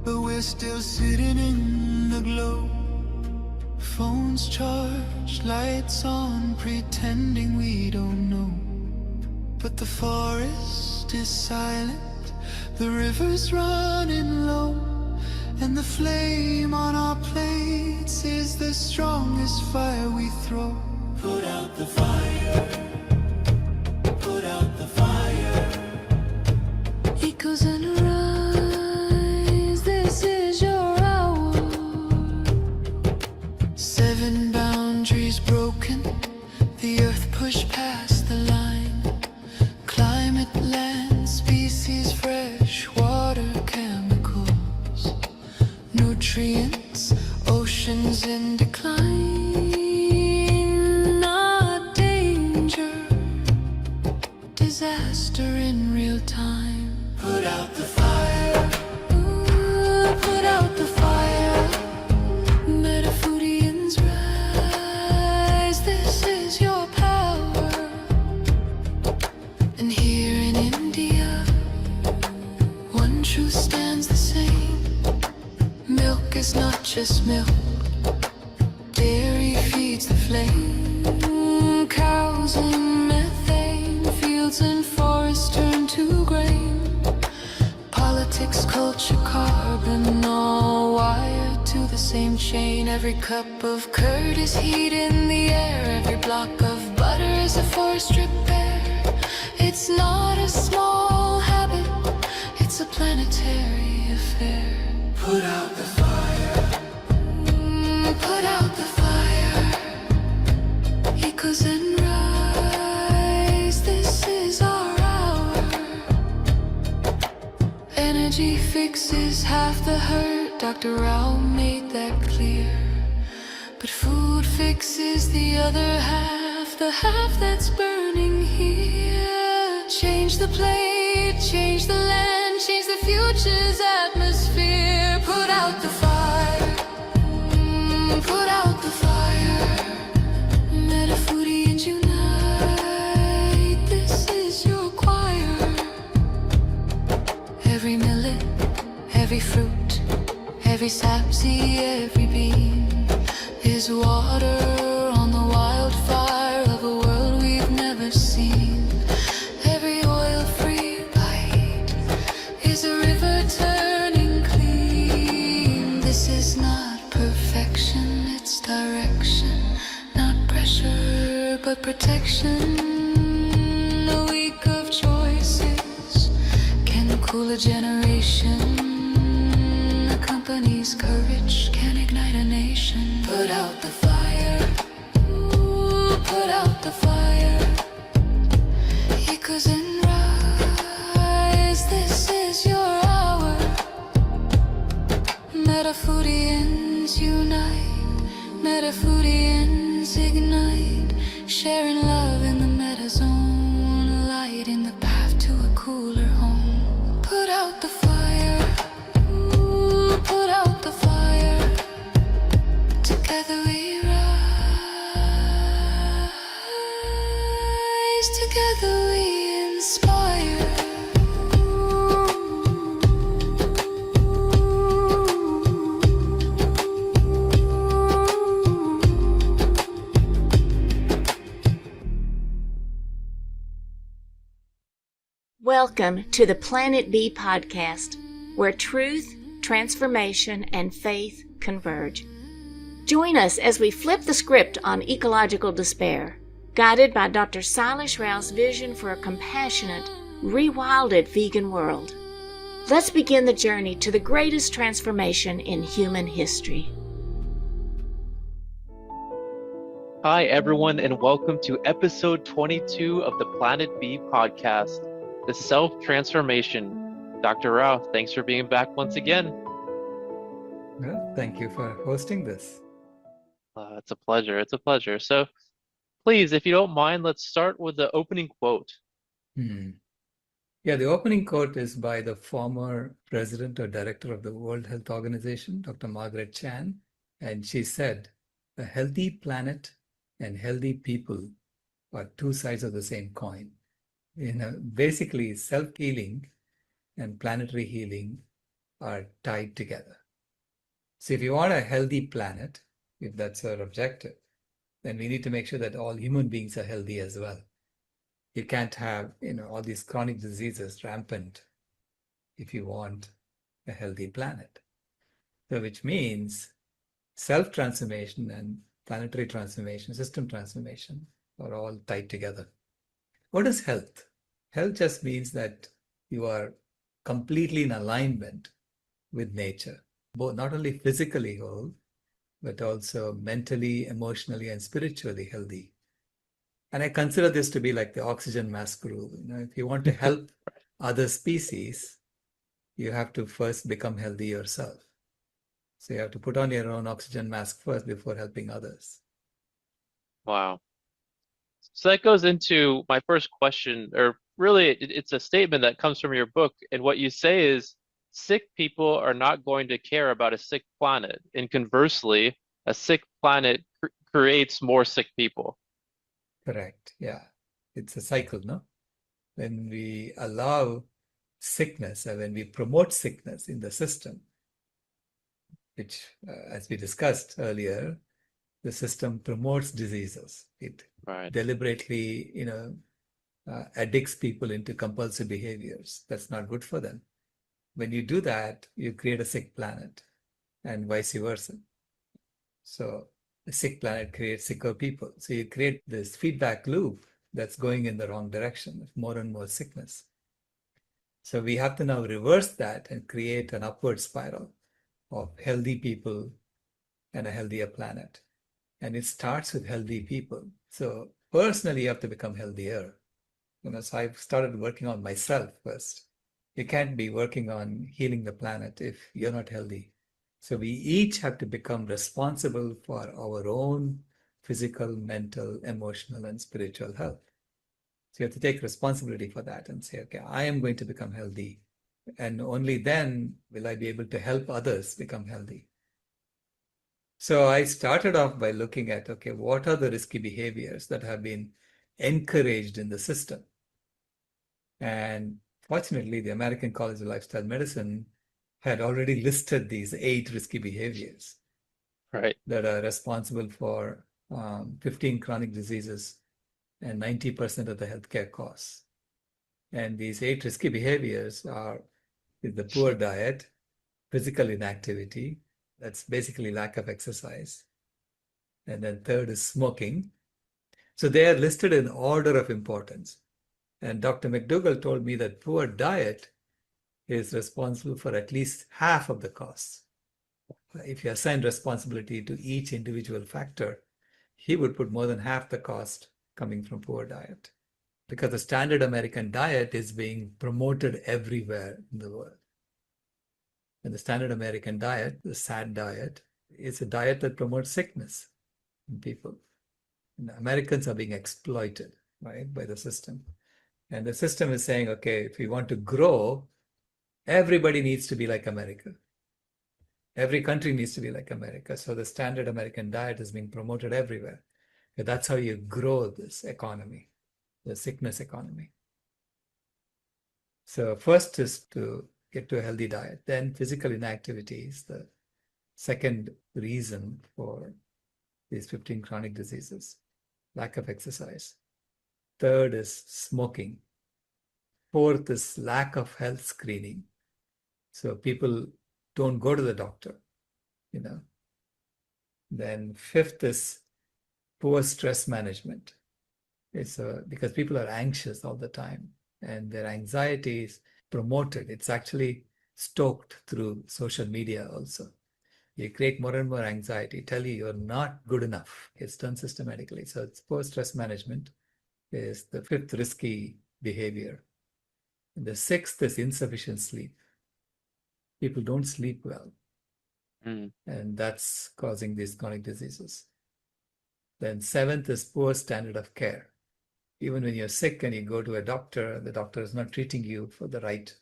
but we're still sitting in the glow. Phones charged, lights on, pretending we don't know. But the forest is silent, the river's running low, and the flame on our plates is the strongest fire we throw. Put out the fire, put out the fire. Echoes and rise, this is your hour. 7 boundaries broken, the earth pushed past the line. Climate, land, species, fresh water, chemicals, nutrients, oceans in decline. Not danger, disaster in real time. Put out the fire, ooh, put out the fire. Metafoodians rise, this is your power. And here in India, one truth stands the same. Milk is not just milk, dairy feeds the flame. Cows and methane, fields and forests turn to grain. Politics, culture, carbon, all wired to the same chain. Every cup of curd is heat in the air, every block of butter is a forest repair. It's not a small habit, it's a planetary affair. Put out the fire, put out the fire. Echoes and rise, this is our hour. Energy fixes half the hurt, Dr. Rao made that clear. But food fixes the other half, the half that's burning here. Change the plate, change the land, change the future's atmosphere. Put out the fire, put out the fire. Metafoodians unite, this is your choir. Every millet, every fruit, every sapseed, every bean is water on the wildfire of a world we've never seen. Every oil-free bite is a river turning clean. This is not perfection, it's direction. Not pressure, but protection. A week of choices can cool a generation. A company's courage can ignite a nation. Put out the fire, ooh, put out the fire. Echoes and rise, this is your hour. Metafoodians unite, Metafoodians ignite, sharing love in the metazone, light in the path to a cooler home. Put out the fire, ooh, put out the fire. Together we rise, together we inspire. Welcome to the Planet B podcast, where truth, transformation, and faith converge. Join us as we flip the script on ecological despair, guided by Dr. Sailesh Rao's vision for a compassionate, rewilded vegan world. Let's begin the journey to the greatest transformation in human history. Hi, everyone, and welcome to episode 22 of the Planet B podcast, the self-transformation. Dr. Rao, thanks for being back once again. Well, thank you for hosting this. It's a pleasure. It's a pleasure. So please, if you don't mind, let's start with the opening quote. Yeah, the opening quote is by the former president or director of the World Health Organization, Dr. Margaret Chan. And she said, "A healthy planet and healthy people are two sides of the same coin." Basically, self-healing and planetary healing are tied together. So if you want a healthy planet, if that's our objective, then we need to make sure that all human beings are healthy as well. You can't have, all these chronic diseases rampant if you want a healthy planet. So which means self-transformation and planetary transformation, system transformation are all tied together. What is health? Health just means that you are completely in alignment with nature, both not only physically whole, but also mentally, emotionally, and spiritually healthy. And I consider this to be like the oxygen mask rule. If you want to help other species, you have to first become healthy yourself. So you have to put on your own oxygen mask first before helping others. Wow. So that goes into my first question, or really, it's a statement that comes from your book. And what you say is sick people are not going to care about a sick planet. And conversely, a sick planet creates more sick people. Correct. Yeah. It's a cycle, no? When we allow sickness and when we promote sickness in the system, which, as we discussed earlier, the system promotes diseases. It Right. deliberately, addicts people into compulsive behaviors. That's not good for them. When you do that, you create a sick planet and vice versa. So a sick planet creates sicker people. So you create this feedback loop that's going in the wrong direction of more and more sickness. So we have to now reverse that and create an upward spiral of healthy people and a healthier planet. And it starts with healthy people. So personally, you have to become healthier. So I've started working on myself first. You can't be working on healing the planet if you're not healthy. So we each have to become responsible for our own physical, mental, emotional, and spiritual health. So you have to take responsibility for that and say, okay, I am going to become healthy. And only then will I be able to help others become healthy. So I started off by looking at, okay, what are the risky behaviors that have been encouraged in the system? And fortunately, the American College of Lifestyle Medicine had already listed these 8 risky behaviors Right. that are responsible for 15 chronic diseases and 90% of the healthcare costs. And these 8 risky behaviors are the poor diet, physical inactivity, that's basically lack of exercise. And then third is smoking. So they are listed in order of importance. And Dr. McDougall told me that poor diet is responsible for at least half of the costs. If you assign responsibility to each individual factor, he would put more than half the cost coming from poor diet. Because the standard American diet is being promoted everywhere in the world. And the standard American diet, the SAD diet, is a diet that promotes sickness in people. And Americans are being exploited, right, by the system. And the system is saying, okay, if we want to grow, everybody needs to be like America. Every country needs to be like America. So the standard American diet is being promoted everywhere. And that's how you grow this economy, the sickness economy. So first is to get to a healthy diet. Then physical inactivity is the second reason for these 15 chronic diseases, lack of exercise. Third is smoking. Fourth is lack of health screening. So people don't go to the doctor, Then fifth is poor stress management. It's because people are anxious all the time and their anxiety is promoted. It's actually stoked through social media also. You create more and more anxiety, tell you you're not good enough. It's done systematically. So it's poor stress management is the fifth risky behavior. And the sixth is insufficient sleep. People don't sleep well. And that's causing these chronic diseases. Then seventh is poor standard of care. Even when you're sick and you go to a doctor, the doctor is not treating you for the right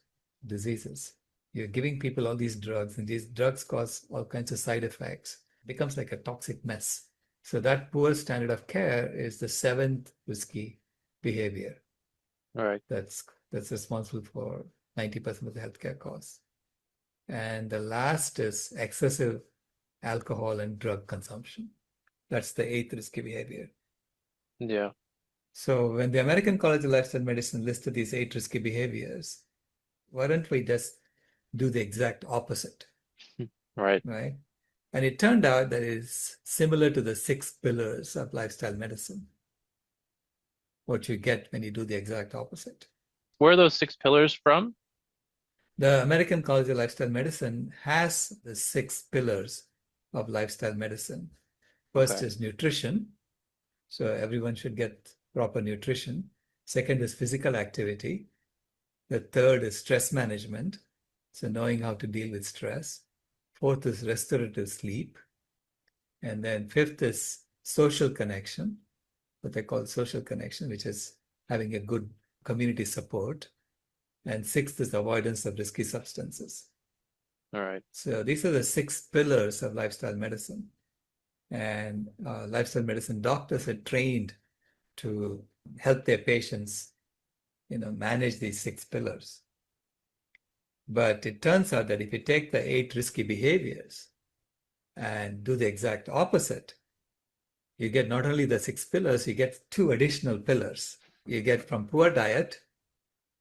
diseases. You're giving people all these drugs, and these drugs cause all kinds of side effects. It becomes like a toxic mess. So that poor standard of care is the seventh risky behavior. All right. That's responsible for 90% of the healthcare costs. And the last is excessive alcohol and drug consumption. That's the eighth risky behavior. Yeah. So when the American College of Lifestyle Medicine listed these 8 risky behaviors, why don't we just do the exact opposite, Right. right? And it turned out that it's similar to the 6 pillars of lifestyle medicine, what you get when you do the exact opposite. Where are those 6 pillars from? The American College of Lifestyle Medicine has the 6 pillars of lifestyle medicine. First Okay. is nutrition. So everyone should get proper nutrition. Second is physical activity. The third is stress management. So knowing how to deal with stress. Fourth is restorative sleep. And then fifth is social connection, what they call social connection, which is having a good community support. And sixth is avoidance of risky substances. All right. So these are the 6 pillars of lifestyle medicine. And lifestyle medicine doctors are trained to help their patients, manage these 6 pillars. But it turns out that if you take the 8 risky behaviors and do the exact opposite, you get not only the 6 pillars, you get 2 additional pillars. You get from poor diet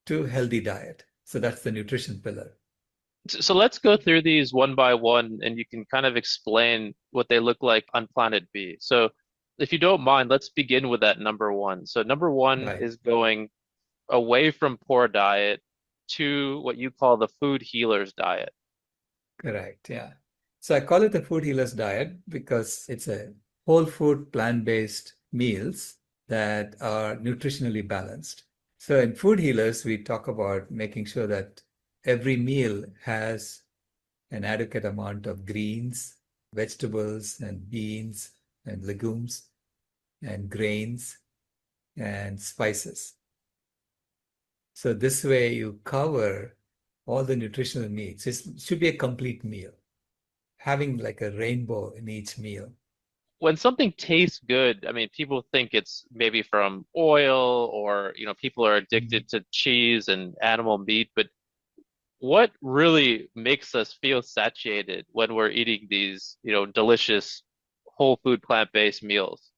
to healthy diet. So that's the nutrition pillar. So let's go through these one by one, and you can kind of explain what they look like on Planet B. So if you don't mind, let's begin with that number one. So number one Right. is going away from poor diet to what you call the food healers diet. Correct. Yeah. So I call it the food healers diet because it's a whole food plant-based meals that are nutritionally balanced. So in food healers, we talk about making sure that every meal has an adequate amount of greens, vegetables, and beans, and legumes, and grains, and spices. So this way you cover all the nutritional needs. It should be a complete meal, having like a rainbow in each meal. When something tastes good, I mean, people think it's maybe from oil or, people are Mhm. addicted to cheese and animal meat, but what really makes us feel satiated when we're eating these, delicious whole food plant-based meals?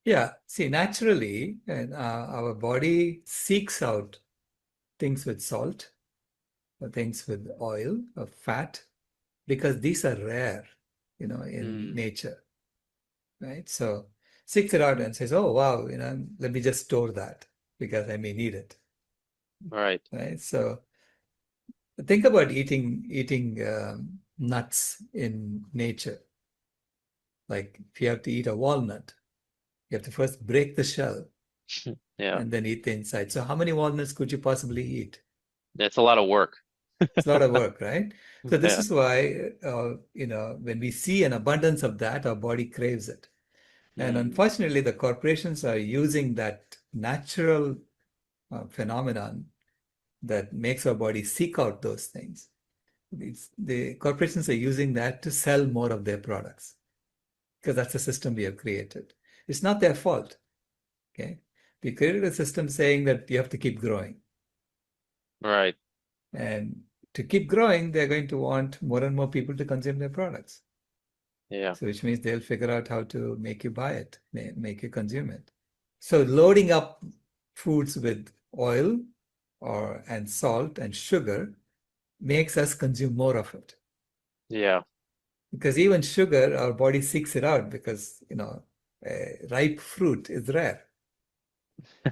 Yeah, see, naturally, and our body seeks out things with salt, or things with oil or fat, because these are rare, in Mm, nature, right? So seeks it out and says, "Oh, wow, let me just store that because I may need it," right. right? So think about eating nuts in nature. Like if you have to eat a walnut, you have to first break the shell Yeah, and then eat the inside. So how many walnuts could you possibly eat? it's a lot of work. It's a lot of work, right? So this Yeah. is why, when we see an abundance of that, our body craves it. And Mm, unfortunately, the corporations are using that natural phenomenon that makes our body seek out those things. The corporations are using that to sell more of their products because that's the system we have created. It's not their fault, okay? We created a system saying that you have to keep growing. right. And to keep growing, they're going to want more and more people to consume their products. Yeah. So which means they'll figure out how to make you buy it, make you consume it. So loading up foods with oil and salt and sugar makes us consume more of it. Yeah. Because even sugar, our body seeks it out because, ripe fruit is rare.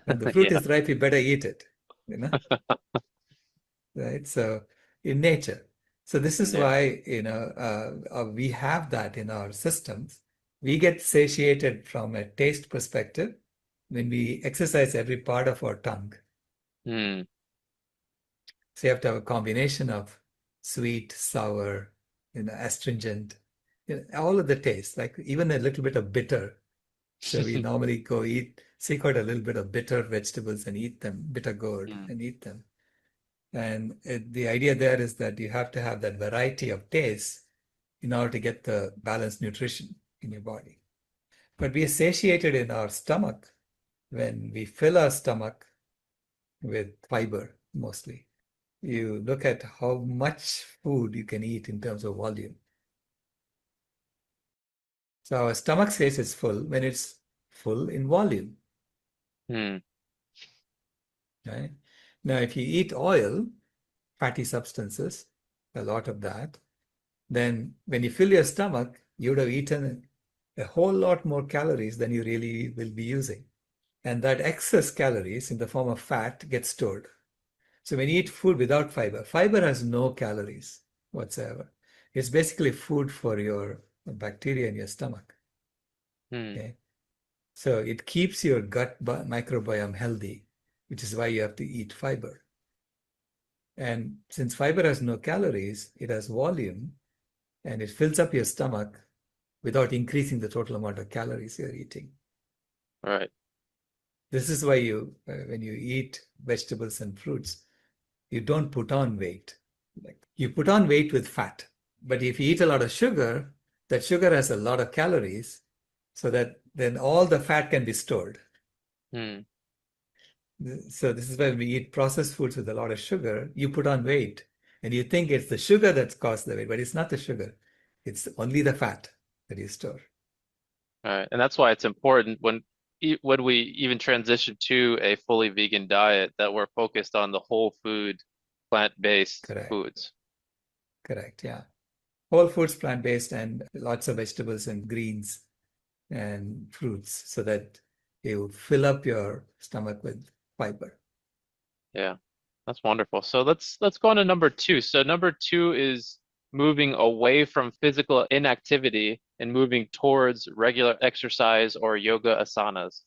When the fruit Yeah. is ripe, you better eat it, you know, right? So in nature. So this is Yeah. why, we have that in our systems. We get satiated from a taste perspective when we exercise every part of our tongue. Mm, So you have to have a combination of sweet, sour, astringent, all of the taste, like even a little bit of bitter. So we normally seek out a little bit of bitter vegetables and eat them, bitter gourd mm, and eat them. And the idea there is that you have to have that variety of taste in order to get the balanced nutrition in your body. But we are satiated in our stomach when we fill our stomach with fiber mostly. you look at how much food you can eat in terms of volume. So our stomach says it's full when it's full in volume, Hmm. right? Now, if you eat oil, fatty substances, a lot of that, then when you fill your stomach, you would have eaten a whole lot more calories than you really will be using. And that excess calories in the form of fat gets stored. So when you eat food without fiber, fiber has no calories whatsoever. It's basically food for your bacteria in your stomach. Hmm. Okay. So it keeps your gut microbiome healthy, which is why you have to eat fiber. And since fiber has no calories, it has volume and it fills up your stomach without increasing the total amount of calories you're eating. Right. This is why when you eat vegetables and fruits, you don't put on weight. Like you put on weight with fat. But if you eat a lot of sugar, that sugar has a lot of calories, so that then all the fat can be stored. Hmm. So this is why when we eat processed foods with a lot of sugar, you put on weight. And you think it's the sugar that's caused the weight, but it's not the sugar. It's only the fat that you store. All right. And that's why it's important when we even transition to a fully vegan diet that we're focused on the whole food, plant-based Correct. foods. Correct. Yeah. Whole foods, plant-based, and lots of vegetables and greens and fruits so that you fill up your stomach with fiber. Yeah. That's wonderful. So let's go on to number two. So number two is moving away from physical inactivity and moving towards regular exercise or yoga asanas.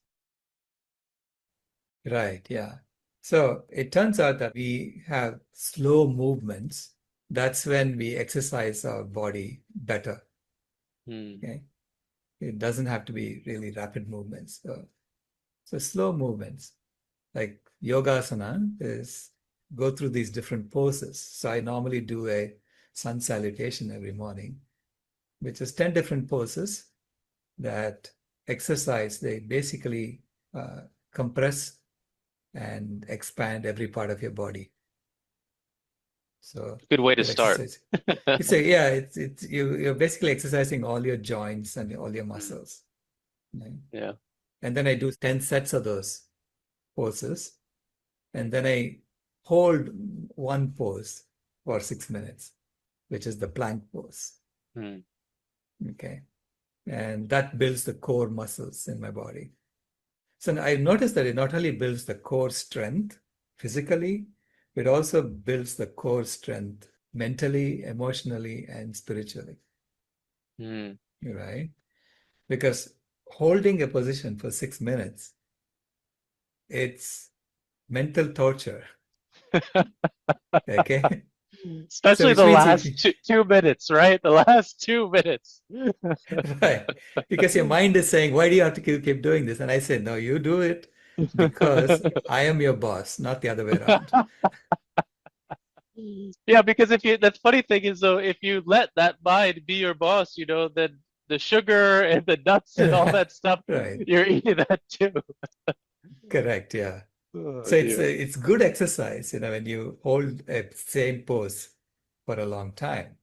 Right, yeah. So it turns out that we have slow movements. That's when we exercise our body better. Hmm. Okay. It doesn't have to be really rapid movements. So slow movements, like yogasana is go through these different poses. So I normally do a sun salutation every morning, which is 10 different poses that exercise. They basically compress and expand every part of your body. So Good way to you're start. exercising. You're basically exercising all your joints and all your Hmm. muscles. Right? Yeah. And then I do 10 sets of those poses. And then I hold one pose for 6 minutes, which is the plank pose. Hmm. Okay. And that builds the core muscles in my body. So I've noticed that it not only builds the core strength physically, it also builds the core strength mentally, emotionally, and spiritually, Hmm. right? Because holding a position for 6 minutes, it's mental torture, okay? So Especially which the means if you, last 2 minutes, right? The last 2 minutes. right, because your mind is saying, why do you have to keep doing this? And I say, no, you do it because I am your boss, not the other way around. Yeah, because the funny thing is though, if you let that mind be your boss, then the sugar and the nuts and all that stuff, Right, you're eating that too. correct, yeah. Oh So dear. it's good exercise, when you hold a same pose for a long time.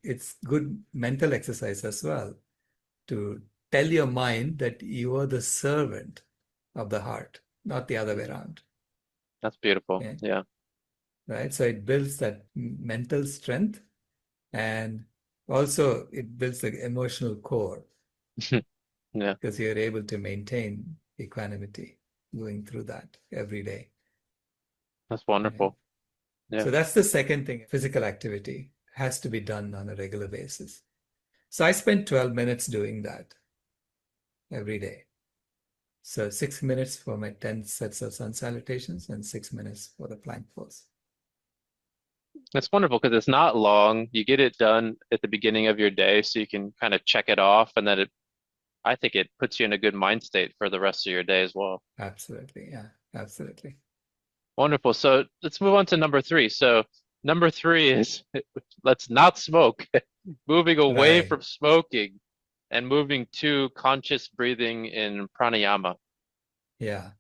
It's good mental exercise as well to tell your mind that you are the servant of the heart, not the other way around. That's beautiful. Yeah, Yeah. right. So it builds that mental strength and also it builds the emotional core Yeah, because you're able to maintain equanimity going through that every day. that's Right. wonderful. Yeah. So that's the second thing. Physical activity has to be done on a regular basis. So I spend 12 minutes doing that every day. So 6 minutes for my 10 sets of sun salutations and 6 minutes for the plank pose. It's wonderful because it's not long. You get it done at the beginning of your day so you can kind of check it off and then I think it puts you in a good mind state for the rest of your day as well. Absolutely. Yeah, absolutely. Wonderful. So let's move on to number three. So number three is let's not smoke, moving away Right. from smoking and moving to conscious breathing in pranayama. Yeah.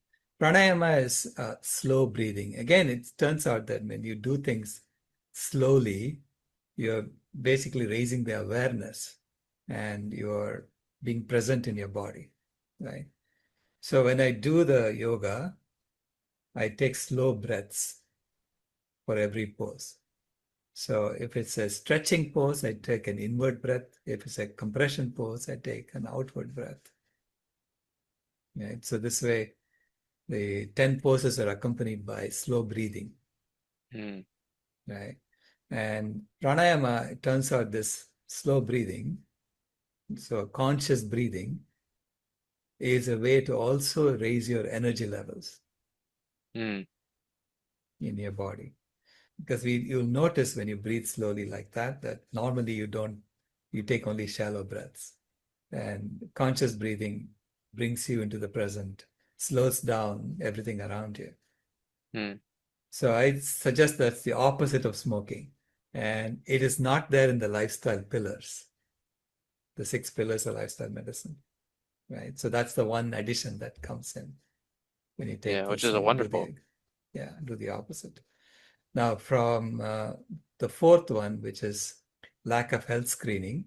Pranayama is slow breathing. Again, it turns out that when you do things slowly, you're basically raising the awareness and you're being present in your body, right? So when I do the yoga, I take slow breaths for every pose. So if it's a stretching pose, I take an inward breath. If it's a compression pose, I take an outward breath. Right? So this way, the 10 poses are accompanied by slow breathing, Mm. right? And pranayama, it turns out this slow breathing, so conscious breathing, is a way to also raise your energy levels Mm. in your body. Because you'll notice when you breathe slowly like that normally you take only shallow breaths. And conscious breathing brings you into the present, slows down everything around you. Mm. So I suggest that's the opposite of smoking. And it is not there in the lifestyle pillars, the 6 pillars of lifestyle medicine, right? So that's the one addition that comes in when you take Yeah, which this, is a do wonderful. the opposite. Now, from the fourth one, which is lack of health screening,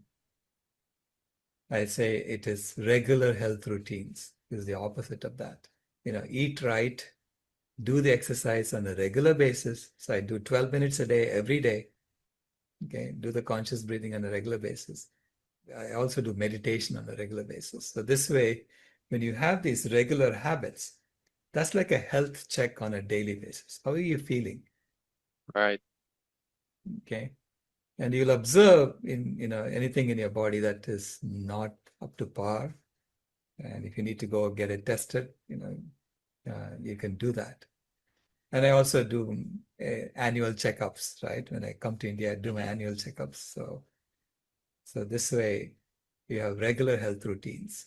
I say it is regular health routines is the opposite of that. Eat right, do the exercise on a regular basis. So I do 12 minutes a day, every day. Okay, do the conscious breathing on a regular basis. I also do meditation on a regular basis. So this way, when you have these regular habits, that's like a health check on a daily basis. How are you feeling? Right. Okay. And you'll observe in anything in your body that is not up to par. And if you need to go get it tested, you can do that. And I also do annual checkups, right? When I come to India, I do my Mhm. annual checkups. So this way, you have regular health routines,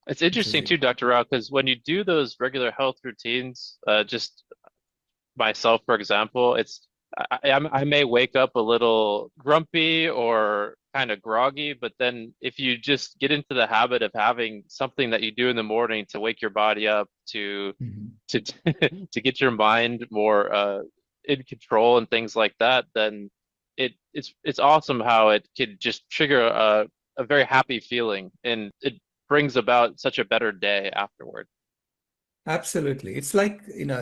It's which is interesting it. too, Dr. Rao, because when you do those regular health routines, just myself, for example, I may wake up a little grumpy or kind of groggy, but then if you just get into the habit of having something that you do in the morning to wake your body up Mhm. to to get your mind more in control and things like that, then it's awesome how it could just trigger a very happy feeling and it brings about such a better day afterward. Absolutely. It's like,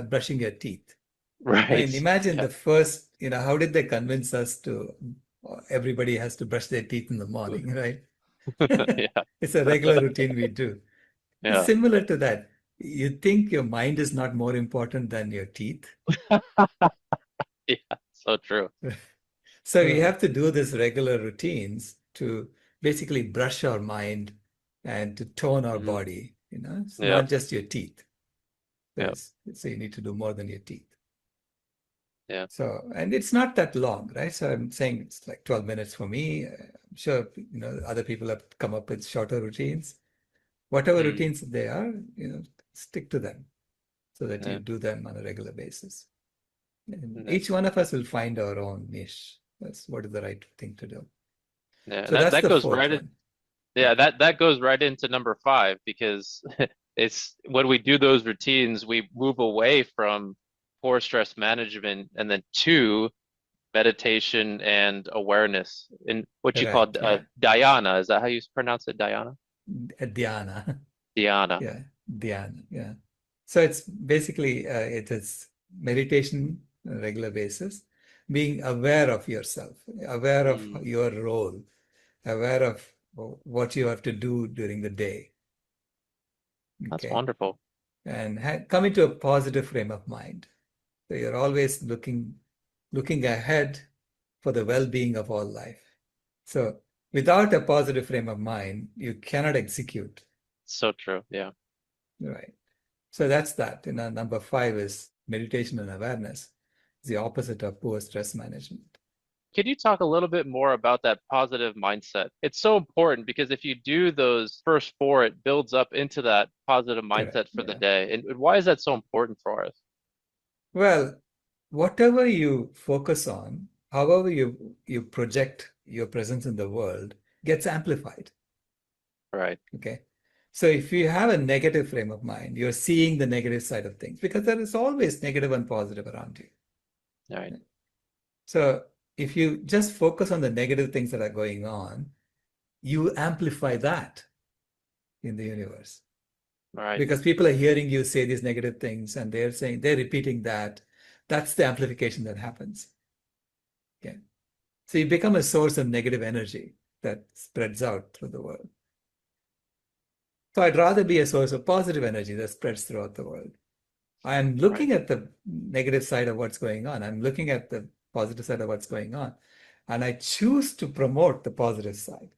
brushing your teeth. I Right. mean, imagine Yeah. the first, how did they convince us to, everybody has to brush their teeth in the morning, right? Yeah. It's a regular routine we do. It's Yeah. similar to that. You think your mind is not more important than your teeth. Yeah. So true. So we Uh, have to do this regular routines to basically brush our mind and to tone our mhm. body. It's Yeah. not just your teeth. Yeah. So you need to do more than your teeth. Yeah. So, and it's not that long, right? So I'm saying it's like 12 minutes for me. I'm sure, other people have come up with shorter routines. Whatever Mm, routines they are, stick to them so that you yeah. do them on a regular basis. And each Nice. one of us will find our own niche. That's what is the right thing to do. Yeah. So That that's that the goes fourth right in, one. yeah, Yeah, that goes right into number five because it's when we do those routines, we move away from poor stress management and then to meditation and awareness in what you call right. Yeah. dhyana. Is that how you pronounce it? Dhyana? Dhyana. Dhyana. Yeah, dhyana. Yeah. So it's basically it is meditation on a regular basis, being aware of yourself, aware of Mm, your role, aware of what you have to do during the day. that's Okay, wonderful. and come into a positive frame of mind. So you're always looking ahead for the well-being of all life. So without a positive frame of mind, you cannot execute. So true. Yeah. Right. So that's that. Number 5 is meditation and awareness. It's the opposite of poor stress management. Can you talk a little bit more about that positive mindset? It's so important because if you do those first four, it builds up into that positive Correct. mindset for the Yeah. day. And why is that so important for us? Well, whatever you focus on, however you project your presence in the world, gets amplified. Right. Okay. So if you have a negative frame of mind, you're seeing the negative side of things because there is always negative and positive around you. All right. So if you just focus on the negative things that are going on, you amplify that in the universe. All right. Because people are hearing you say these negative things and they're repeating that. That's the amplification that happens. Okay. So you become a source of negative energy that spreads out through the world. So I'd rather be a source of positive energy that spreads throughout the world. I'm looking at the negative side of what's going on. I'm looking at the positive side of what's going on. And I choose to promote the positive side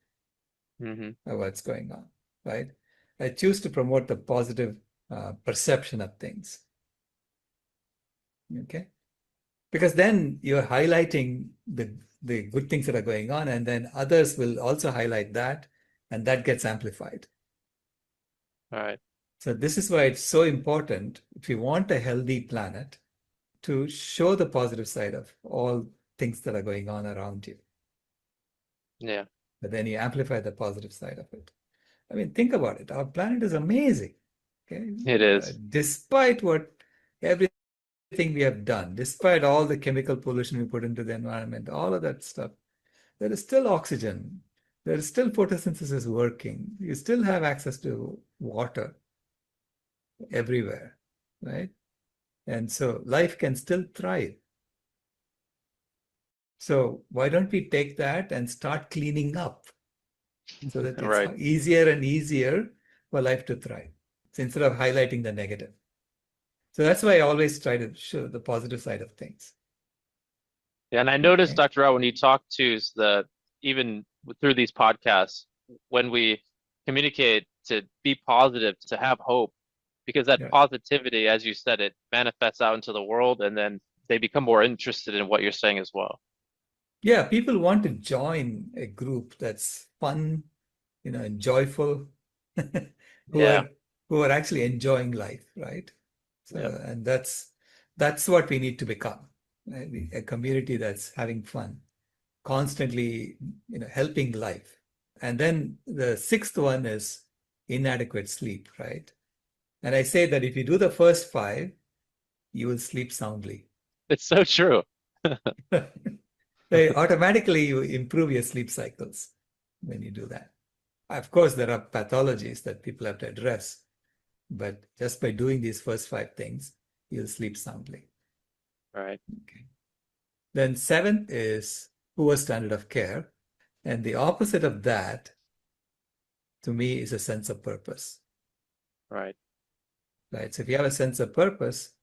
Mm-hmm. of what's going on, right? I choose to promote the positive perception of things. Okay? Because then you're highlighting the good things that are going on, and then others will also highlight that, and that gets amplified. All right. So this is why it's so important, if you want a healthy planet, to show the positive side of all things that are going on around you. Yeah. But then you amplify the positive side of it. I mean, think about it. Our planet is amazing. Okay? It is. Despite everything we have done, despite all the chemical pollution we put into the environment, all of that stuff, there is still oxygen. There is still photosynthesis working. You still have access to water everywhere, right? And so life can still thrive. So why don't we take that and start cleaning up so that it's Right. easier and easier for life to thrive, so instead of highlighting the negative. So that's why I always try to show the positive side of things. Yeah, and I noticed, Okay. Dr. Rao, when you talk to even through these podcasts, when we communicate to be positive, to have hope, because that Yeah. positivity, as you said, it manifests out into the world, and then they become more interested in what you're saying as well. Yeah, people want to join a group that's fun, and joyful, who Yeah. are actually enjoying life, right? So, Yep. and that's what we need to become, right? A community that's having fun, constantly, helping life. And then the sixth one is inadequate sleep, right? And I say that if you do the first five, you will sleep soundly. It's so true. Automatically, you improve your sleep cycles when you do that. Of course, there are pathologies that people have to address, but just by doing these first five things, you'll sleep soundly. Right. Okay. Then seventh is poor standard of care. And the opposite of that, to me, is a sense of purpose. Right. Right. So if you have a sense of purpose,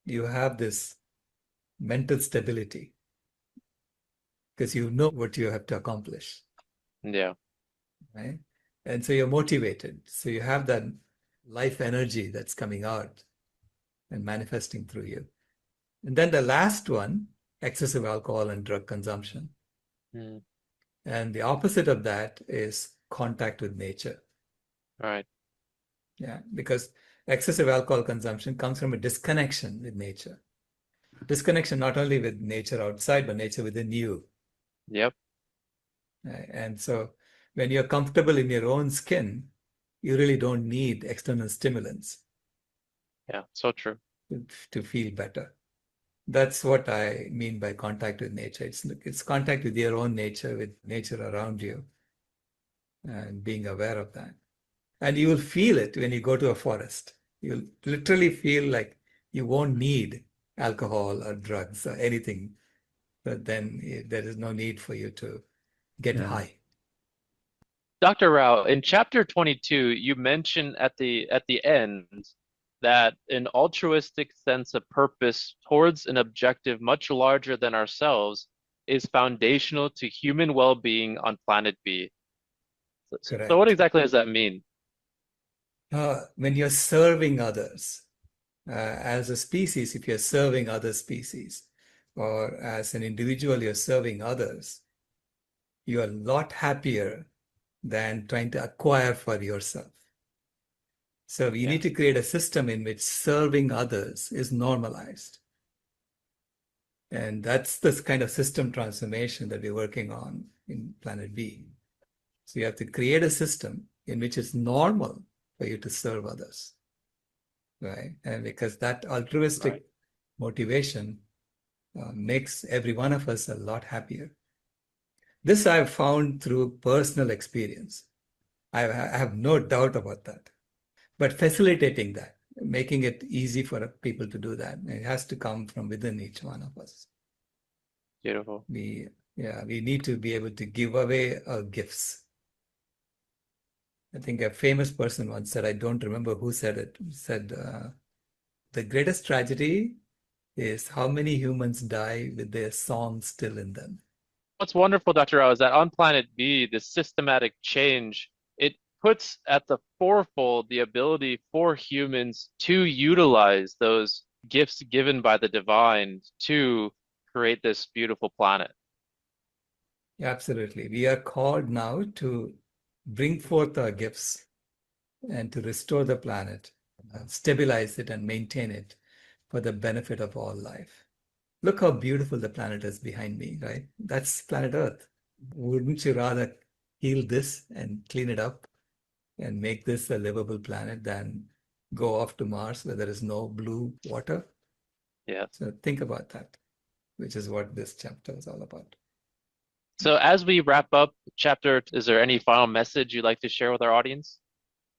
you have this mental stability because you know what you have to accomplish. Yeah. Right. And so you're motivated. So you have that life energy that's coming out and manifesting through you. And then the last one, excessive alcohol and drug consumption. Mm. And the opposite of that is contact with nature. Right. Yeah, because excessive alcohol consumption comes from a disconnection with nature. Disconnection not only with nature outside, but nature within you. Yep. And so when you're comfortable in your own skin, you really don't need external stimulants Yeah. So true. to feel better. That's what I mean by contact with nature. It's contact with your own nature, with nature around you, and being aware of that. And you will feel it when you go to a forest. You'll literally feel like you won't need alcohol or drugs or anything, but then there is no need for you to get high. Dr. Rao, in chapter 22, you mention at the end that an altruistic sense of purpose towards an objective much larger than ourselves is foundational to human well-being on planet B. So what Correct. exactly does that mean? When you're serving others, as a species, if you're serving other species, or as an individual, you're serving others, you're a lot happier than trying to acquire for yourself. So you need to create a system in which serving others is normalized. And that's this kind of system transformation that we're working on in Planet B. So you have to create a system in which it's normal for you to serve others, right? And because that altruistic Right. motivation makes every one of us a lot happier. This I've found through personal experience. I have no doubt about that. But facilitating that, making it easy for people to do that, it has to come from within each one of us. Beautiful. We need to be able to give away our gifts. I think a famous person once said, I don't remember who said it, said, the greatest tragedy is how many humans die with their song still in them. What's wonderful, Dr. Rao, is that on Planet B, this systematic change, it puts at the fourfold the ability for humans to utilize those gifts given by the divine to create this beautiful planet. Absolutely. We are called now to bring forth our gifts and to restore the planet, stabilize it and maintain it for the benefit of all life. Look how beautiful the planet is behind me, right? That's planet Earth. Wouldn't you rather heal this and clean it up and make this a livable planet than go off to Mars where there is no blue water? Yeah. So think about that, which is what this chapter is all about. So as we wrap up the chapter, is there any final message you'd like to share with our audience?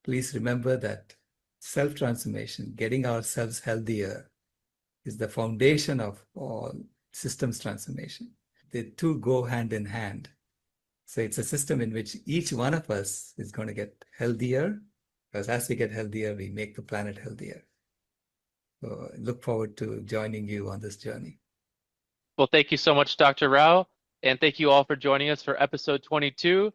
Please remember that self-transformation, getting ourselves healthier, is the foundation of all systems transformation. The two go hand in hand. So it's a system in which each one of us is going to get healthier, because as we get healthier, we make the planet healthier. So I look forward to joining you on this journey. Well, thank you so much, Dr. Rao, and thank you all for joining us for episode 22.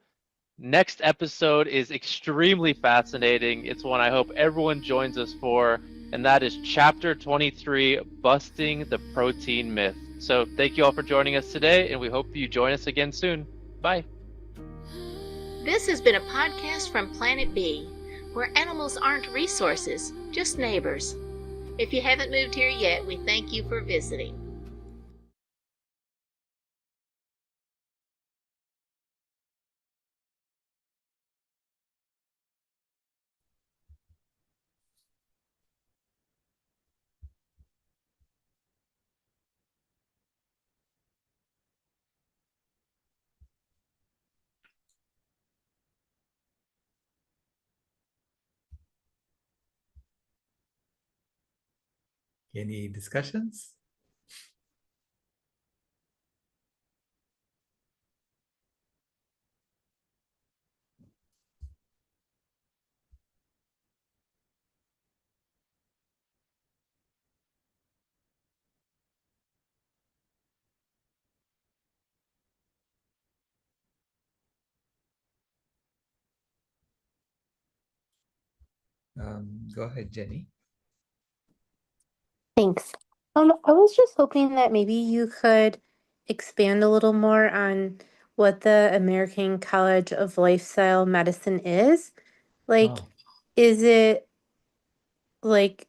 Next episode is extremely fascinating. It's one I hope everyone joins us for, and that is chapter 23, Busting the Protein Myth. So thank you all for joining us today, and we hope you join us again soon. Bye. This has been a podcast from Planet B, where animals aren't resources, just neighbors. If you haven't moved here yet, we thank you for visiting. Any discussions? Go ahead, Jenny. Thanks. I was just hoping that maybe you could expand a little more on what the American College of Lifestyle Medicine is. Like, Oh, is it like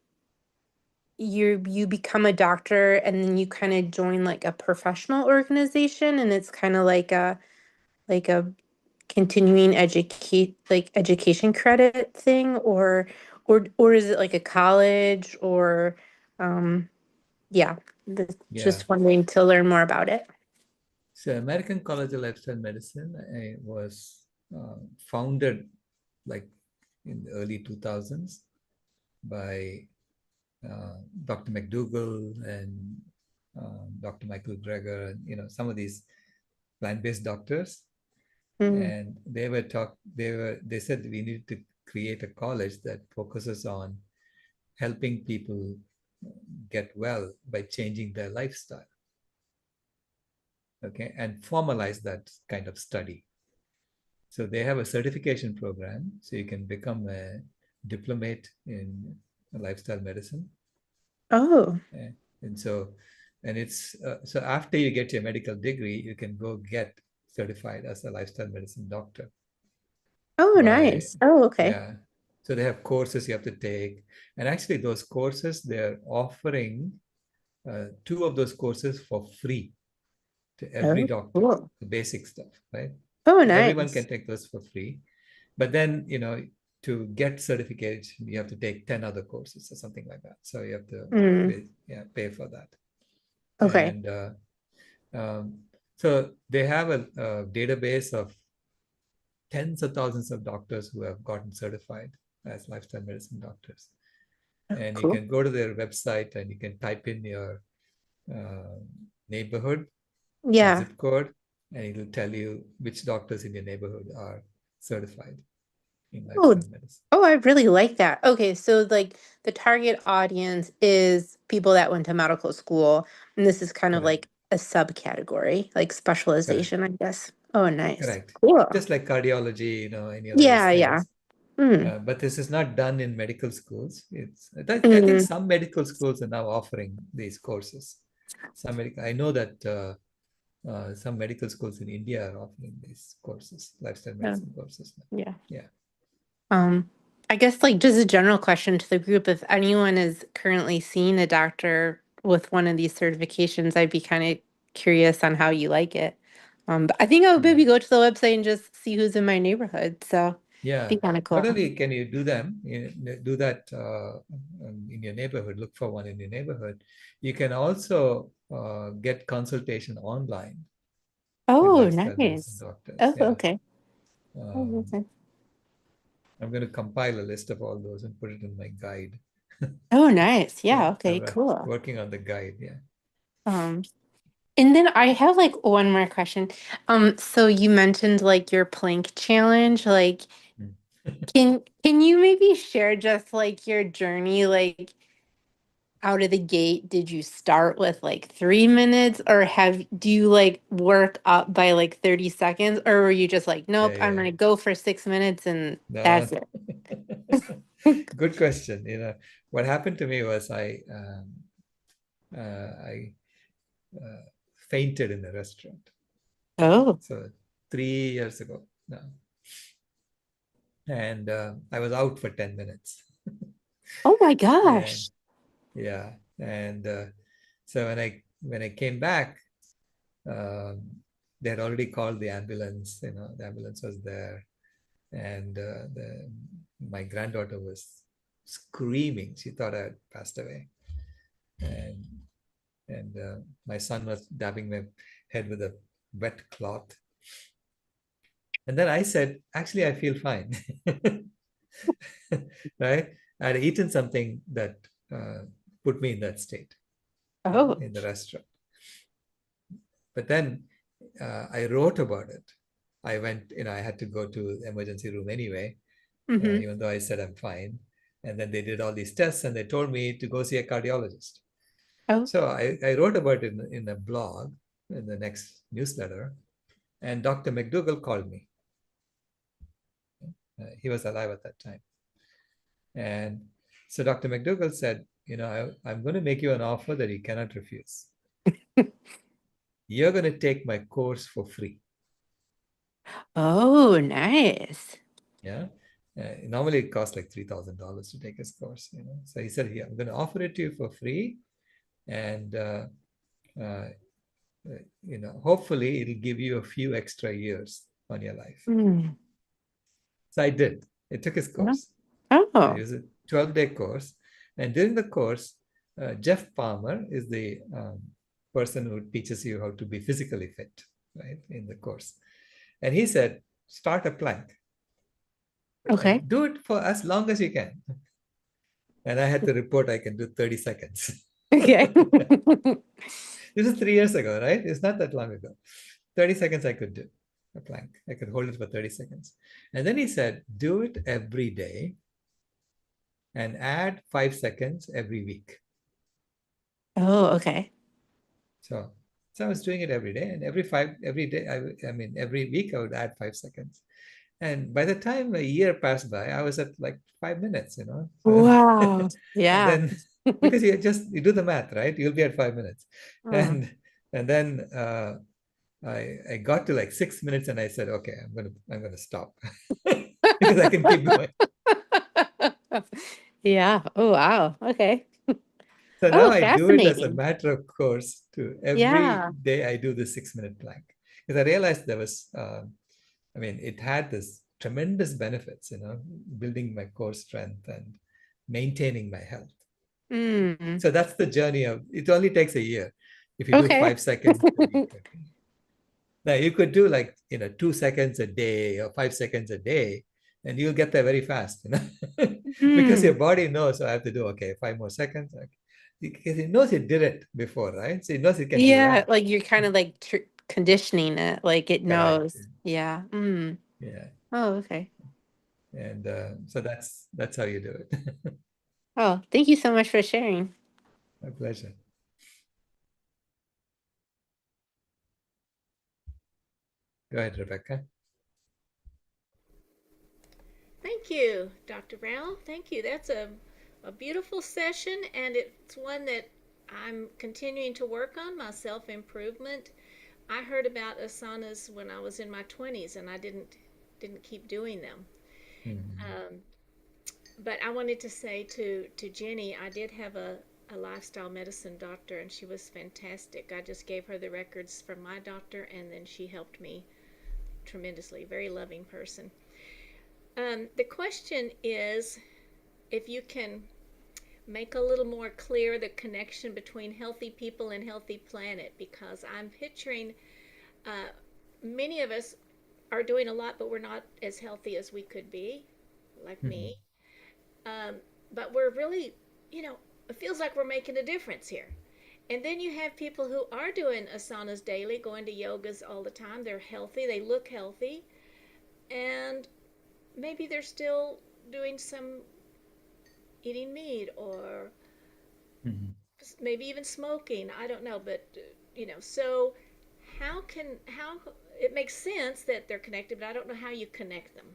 you become a doctor and then you kind of join like a professional organization and it's kind of like a continuing education credit thing or is it like a college or yeah, yeah. just wondering to learn more about it. So American College of Lifestyle Medicine was founded like in the early 2000s by Dr. McDougall and Dr. Michael Greger, and some of these plant-based doctors. Mm. And they said we need to create a college that focuses on helping people get well by changing their lifestyle. Okay, and formalize that kind of study. So they have a certification program, so you can become a diplomate in lifestyle medicine. Oh, And it's so after you get your medical degree, you can go get certified as a lifestyle medicine doctor. oh, nice. Oh, okay. Yeah. So they have courses you have to take. And actually those courses, they're offering 2 of those courses for free to every Oh, doctor, cool. the basic stuff, right? Oh, So everyone can nice. take those for free. But then, to get certification, you have to take 10 other courses or something like that. So you have to pay for that. Okay. And so they have a database of tens of thousands of doctors who have gotten certified as lifestyle medicine doctors. And you Cool. can go to their website and you can type in your neighborhood, Yeah. zip code, and it will tell you which doctors in your neighborhood are certified in Oh, lifestyle medicine. oh, I really like that. Okay, so like the target audience is people that went to medical school, and this is kind of Correct. like a subcategory, like Correct. specialization, I guess. Oh, nice. Correct. Cool. Just like cardiology, any of those Yeah, yeah. things. Mm, But this is not done in medical schools. I think mm. some medical schools are now offering these courses. I know that some medical schools in India are offering these courses, lifestyle Yeah. medicine courses now. Yeah. Yeah. I guess like just a general question to the group, if anyone is currently seeing a doctor with one of these certifications, I'd be kind of curious on how you like it. But I think I would Yeah. maybe go to the website and just see who's in my neighborhood. So Yeah. be kind of Not cool. only can you do them, do that in your neighborhood, look for one in your neighborhood, you can also get consultation online with Oh, lifestyle medicine nice. doctors. Oh, Yeah. okay. Oh, Um, okay. I'm going to compile a list of all those and put it in my guide. Oh, nice. Yeah, Yeah, okay, I'm cool. working on the guide. Yeah. Um, and then I have like one more question. So you mentioned like your plank challenge, like Mm. can you maybe share just like your journey, like out of the gate, did you start with like 3 minutes or do you like work up by like 30 seconds or were you just like, Yeah, nope, I'm yeah. gonna go for 6 minutes and No. that's it? Good question. What happened to me was I fainted in a restaurant. Oh, So 3 years ago now, and I was out for 10 minutes. oh my And gosh. yeah, and so when I came back, um, they had already called the ambulance. The ambulance was there, and my granddaughter was screaming. She thought I had passed away, and my son was dabbing my head with a wet cloth. And then I said, actually, I feel fine. Right? I had eaten something that put me in that state Oh. in the restaurant. But then I wrote about it. I went, I had to go to the emergency room anyway, Mm-hmm. even though I said I'm fine. And then they did all these tests and they told me to go see a cardiologist. Oh. So I wrote about it in a blog, in the next newsletter, and Dr. McDougall called me. He was alive at that time. And so Dr. McDougall said, I'm going to make you an offer that you cannot refuse. You're going to take my course for free. Oh, nice. Yeah. Normally it costs like $3,000 to take his course. So he said, yeah, I'm going to offer it to you for free. And, hopefully it'll give you a few extra years on your life. Mm. So I did. I took his course. Oh. It was a 12-day course. And during the course, Jeff Palmer is the person who teaches you how to be physically fit, right, in the course. And he said, start a plank Okay. and do it for as long as you can. And I had to report I can do 30 seconds. Okay. This is 3 years ago, right? It's not that long ago. 30 seconds I could do a plank. I could hold it for 30 seconds. And then he said, do it every day and add 5 seconds every week. Oh, okay. So I was doing it every day, and every day, every week I would add 5 seconds. And by the time a year passed by, I was at like 5 minutes, So, Wow. and Yeah. then because you do the math, right? You'll be at 5 minutes. Mm. And then I got to like 6 minutes and I said, okay, I'm gonna stop because I can keep going. Yeah. Oh, wow. Okay. So now Oh, I do it as a fascinating. matter of course. To every Yeah. day I do the 6-minute plank because I realized there was, it had this tremendous benefits, building my core strength and maintaining my health. Mm. So that's the journey of, it only takes a year. If you do Okay. 5 seconds a week. Okay. Now you could do like, 2 seconds a day or 5 seconds a day, and you'll get there very fast, because your Mm. body knows, I have to do, okay, 5 more seconds. Okay. Because it knows it did it before, right? So it knows it can do Yeah, that. like you're kind of like conditioning it, like it Correct. knows. Yeah. Mm. Yeah. Oh, okay. And so that's how you do it. Oh, thank you so much for sharing. My pleasure. Go ahead, Rebecca. Thank you, Dr. Rao. Thank you. That's a beautiful session, and it's one that I'm continuing to work on, my self improvement. I heard about asanas when I was in my 20s, and I didn't keep doing them. Um, but I wanted to say to Jenny, I did have a lifestyle medicine doctor, and she was fantastic. I just gave her the records from my doctor, and then she helped me tremendously. Very loving person. The question is if you can make a little more clear the connection between healthy people and healthy planet, because I'm picturing many of us are doing a lot, but we're not as healthy as we could be, like me. Um, but we're really, it feels like we're making a difference here. And then you have people who are doing asanas daily, going to yogas all the time. They're healthy, they look healthy, and maybe they're still doing some eating meat or maybe even smoking. I don't know, but so how it makes sense that they're connected, but I don't know how you connect them,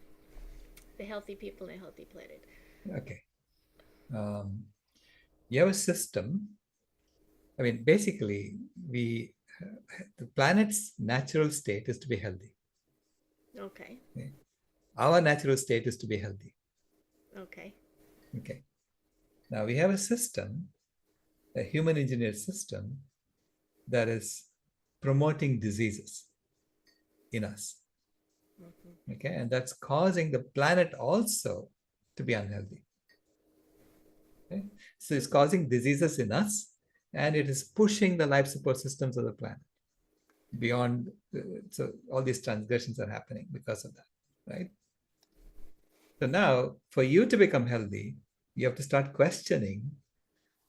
the healthy people and a healthy planet. Okay. You have a system. I mean, basically, the planet's natural state is to be healthy. Okay. Okay? Our natural state is to be healthy. Okay. Okay. Now we have a system, a human engineered system, that is promoting diseases in us. Okay. And that's causing the planet also to be unhealthy. Okay? So it's causing diseases in us, and it is pushing the life support systems of the planet beyond. So all these transgressions are happening because of that, right? So now, for you to become healthy, you have to start questioning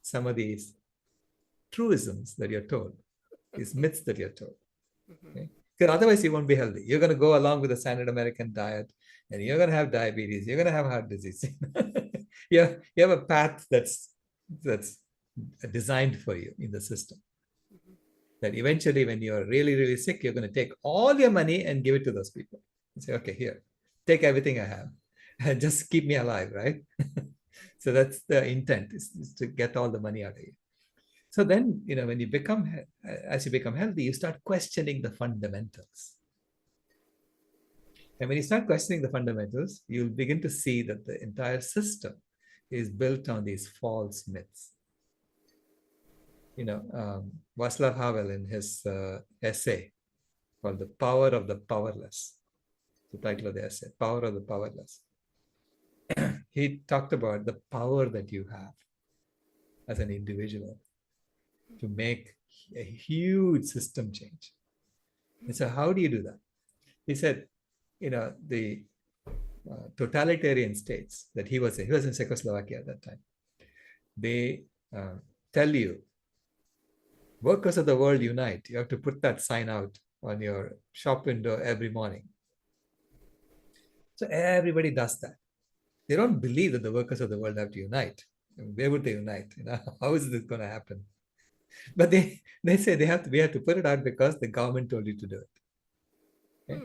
some of these truisms that you're told, these myths that you're told. Okay? Because otherwise, you won't be healthy. You're going to go along with the standard American diet, and you're going to have diabetes. You're going to have heart disease. you have a path that's designed for you in the system. That eventually, when you're really, really sick, you're going to take all your money and give it to those people. And say, okay, here, take everything I have and just keep me alive, right? So that's the intent, is to get all the money out of you. So then, when you as you become healthy, you start questioning the fundamentals. And when you start questioning the fundamentals, you'll begin to see that the entire system is built on these false myths. Václav Havel, in his essay called The Power of the Powerless, the title of the essay, Power of the Powerless, he talked about the power that you have as an individual to make a huge system change. And so how do you do that? He said, the totalitarian states that he was in Czechoslovakia at that time, they tell you, workers of the world unite. You have to put that sign out on your shop window every morning. So everybody does that. They don't believe that the workers of the world have to unite. Where would they unite? How is this going to happen? But they say we have to put it out because the government told you to do it. Okay?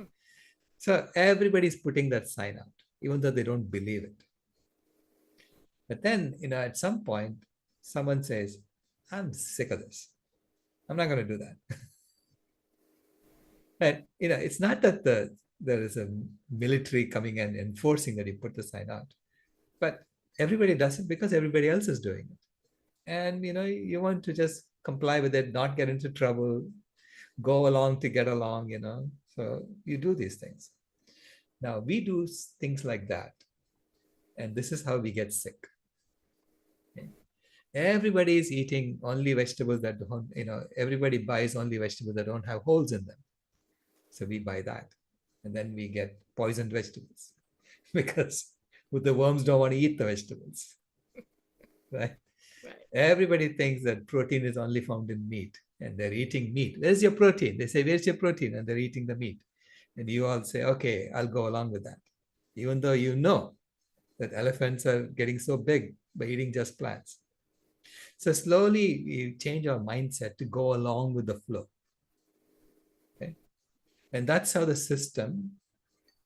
So everybody's putting that sign out, even though they don't believe it. But then, at some point, someone says, I'm sick of this. I'm not going to do that. And, it's not that there is a military coming and enforcing that you put the sign out, but everybody does it because everybody else is doing it. And, you want to just comply with it, not get into trouble, go along to get along, so you do these things. Now, we do things like that, and this is how we get sick. Okay? Everybody is eating only vegetables that don't, everybody buys only vegetables that don't have holes in them. So we buy that. And then we get poisoned vegetables because the worms don't want to eat the vegetables. Right? Right. Everybody thinks that protein is only found in meat, and they're eating meat. Where's your protein? They say, where's your protein? And they're eating the meat. And you all say, okay, I'll go along with that. Even though you know that elephants are getting so big by eating just plants. So slowly we change our mindset to go along with the flow. Okay? And that's how the system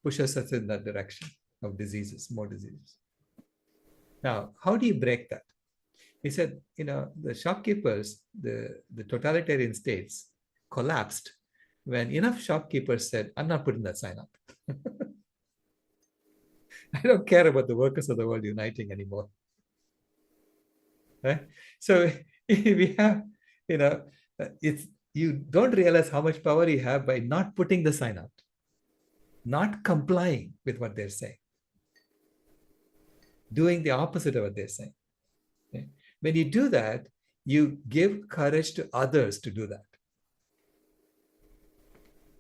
pushes us in that direction of diseases, more diseases. Now, how do you break that? He said, the shopkeepers, the totalitarian states collapsed when enough shopkeepers said, I'm not putting that sign up. I don't care about the workers of the world uniting anymore. Right? So we have, you don't realize how much power you have by not putting the sign out, not complying with what they're saying, doing the opposite of what they're saying. Okay? When you do that, you give courage to others to do that.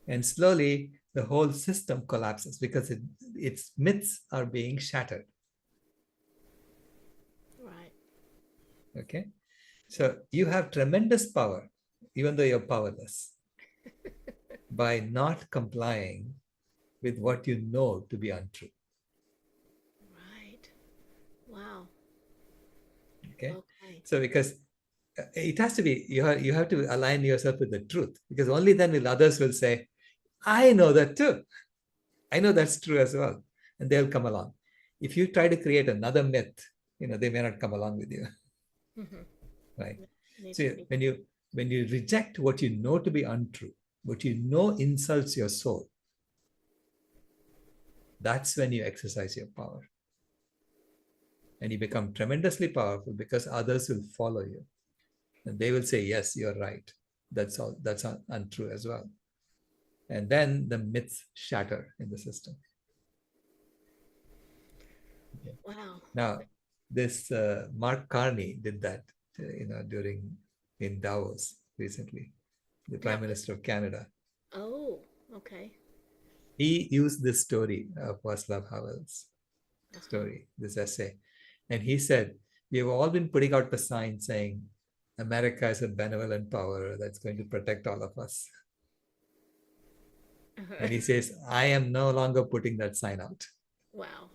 And slowly, the whole system collapses because its myths are being shattered. Right. Okay? So you have tremendous power, even though you're powerless, by not complying with what you know to be untrue. Right. Wow. Okay? Okay. So because it has to be, you have to align yourself with the truth, because only then will others will say, I know that too. I know that's true as well. And they'll come along. If you try to create another myth, they may not come along with you. Mm-hmm. Right? Needs So to be. when you reject what you know to be untrue, what you know insults your soul, that's when you exercise your power. And you become tremendously powerful because others will follow you. And they will say, yes, you're right. That's all. That's untrue as well. And then the myths shatter in the system. Okay. Wow. Now, this Mark Carney did that, in Davos recently, the Prime Minister of Canada. Oh, okay. He used this story of Václav Havel's story, this essay. And he said, we have all been putting out the sign saying, America is a benevolent power that's going to protect all of us. And he says, I am no longer putting that sign out. Wow.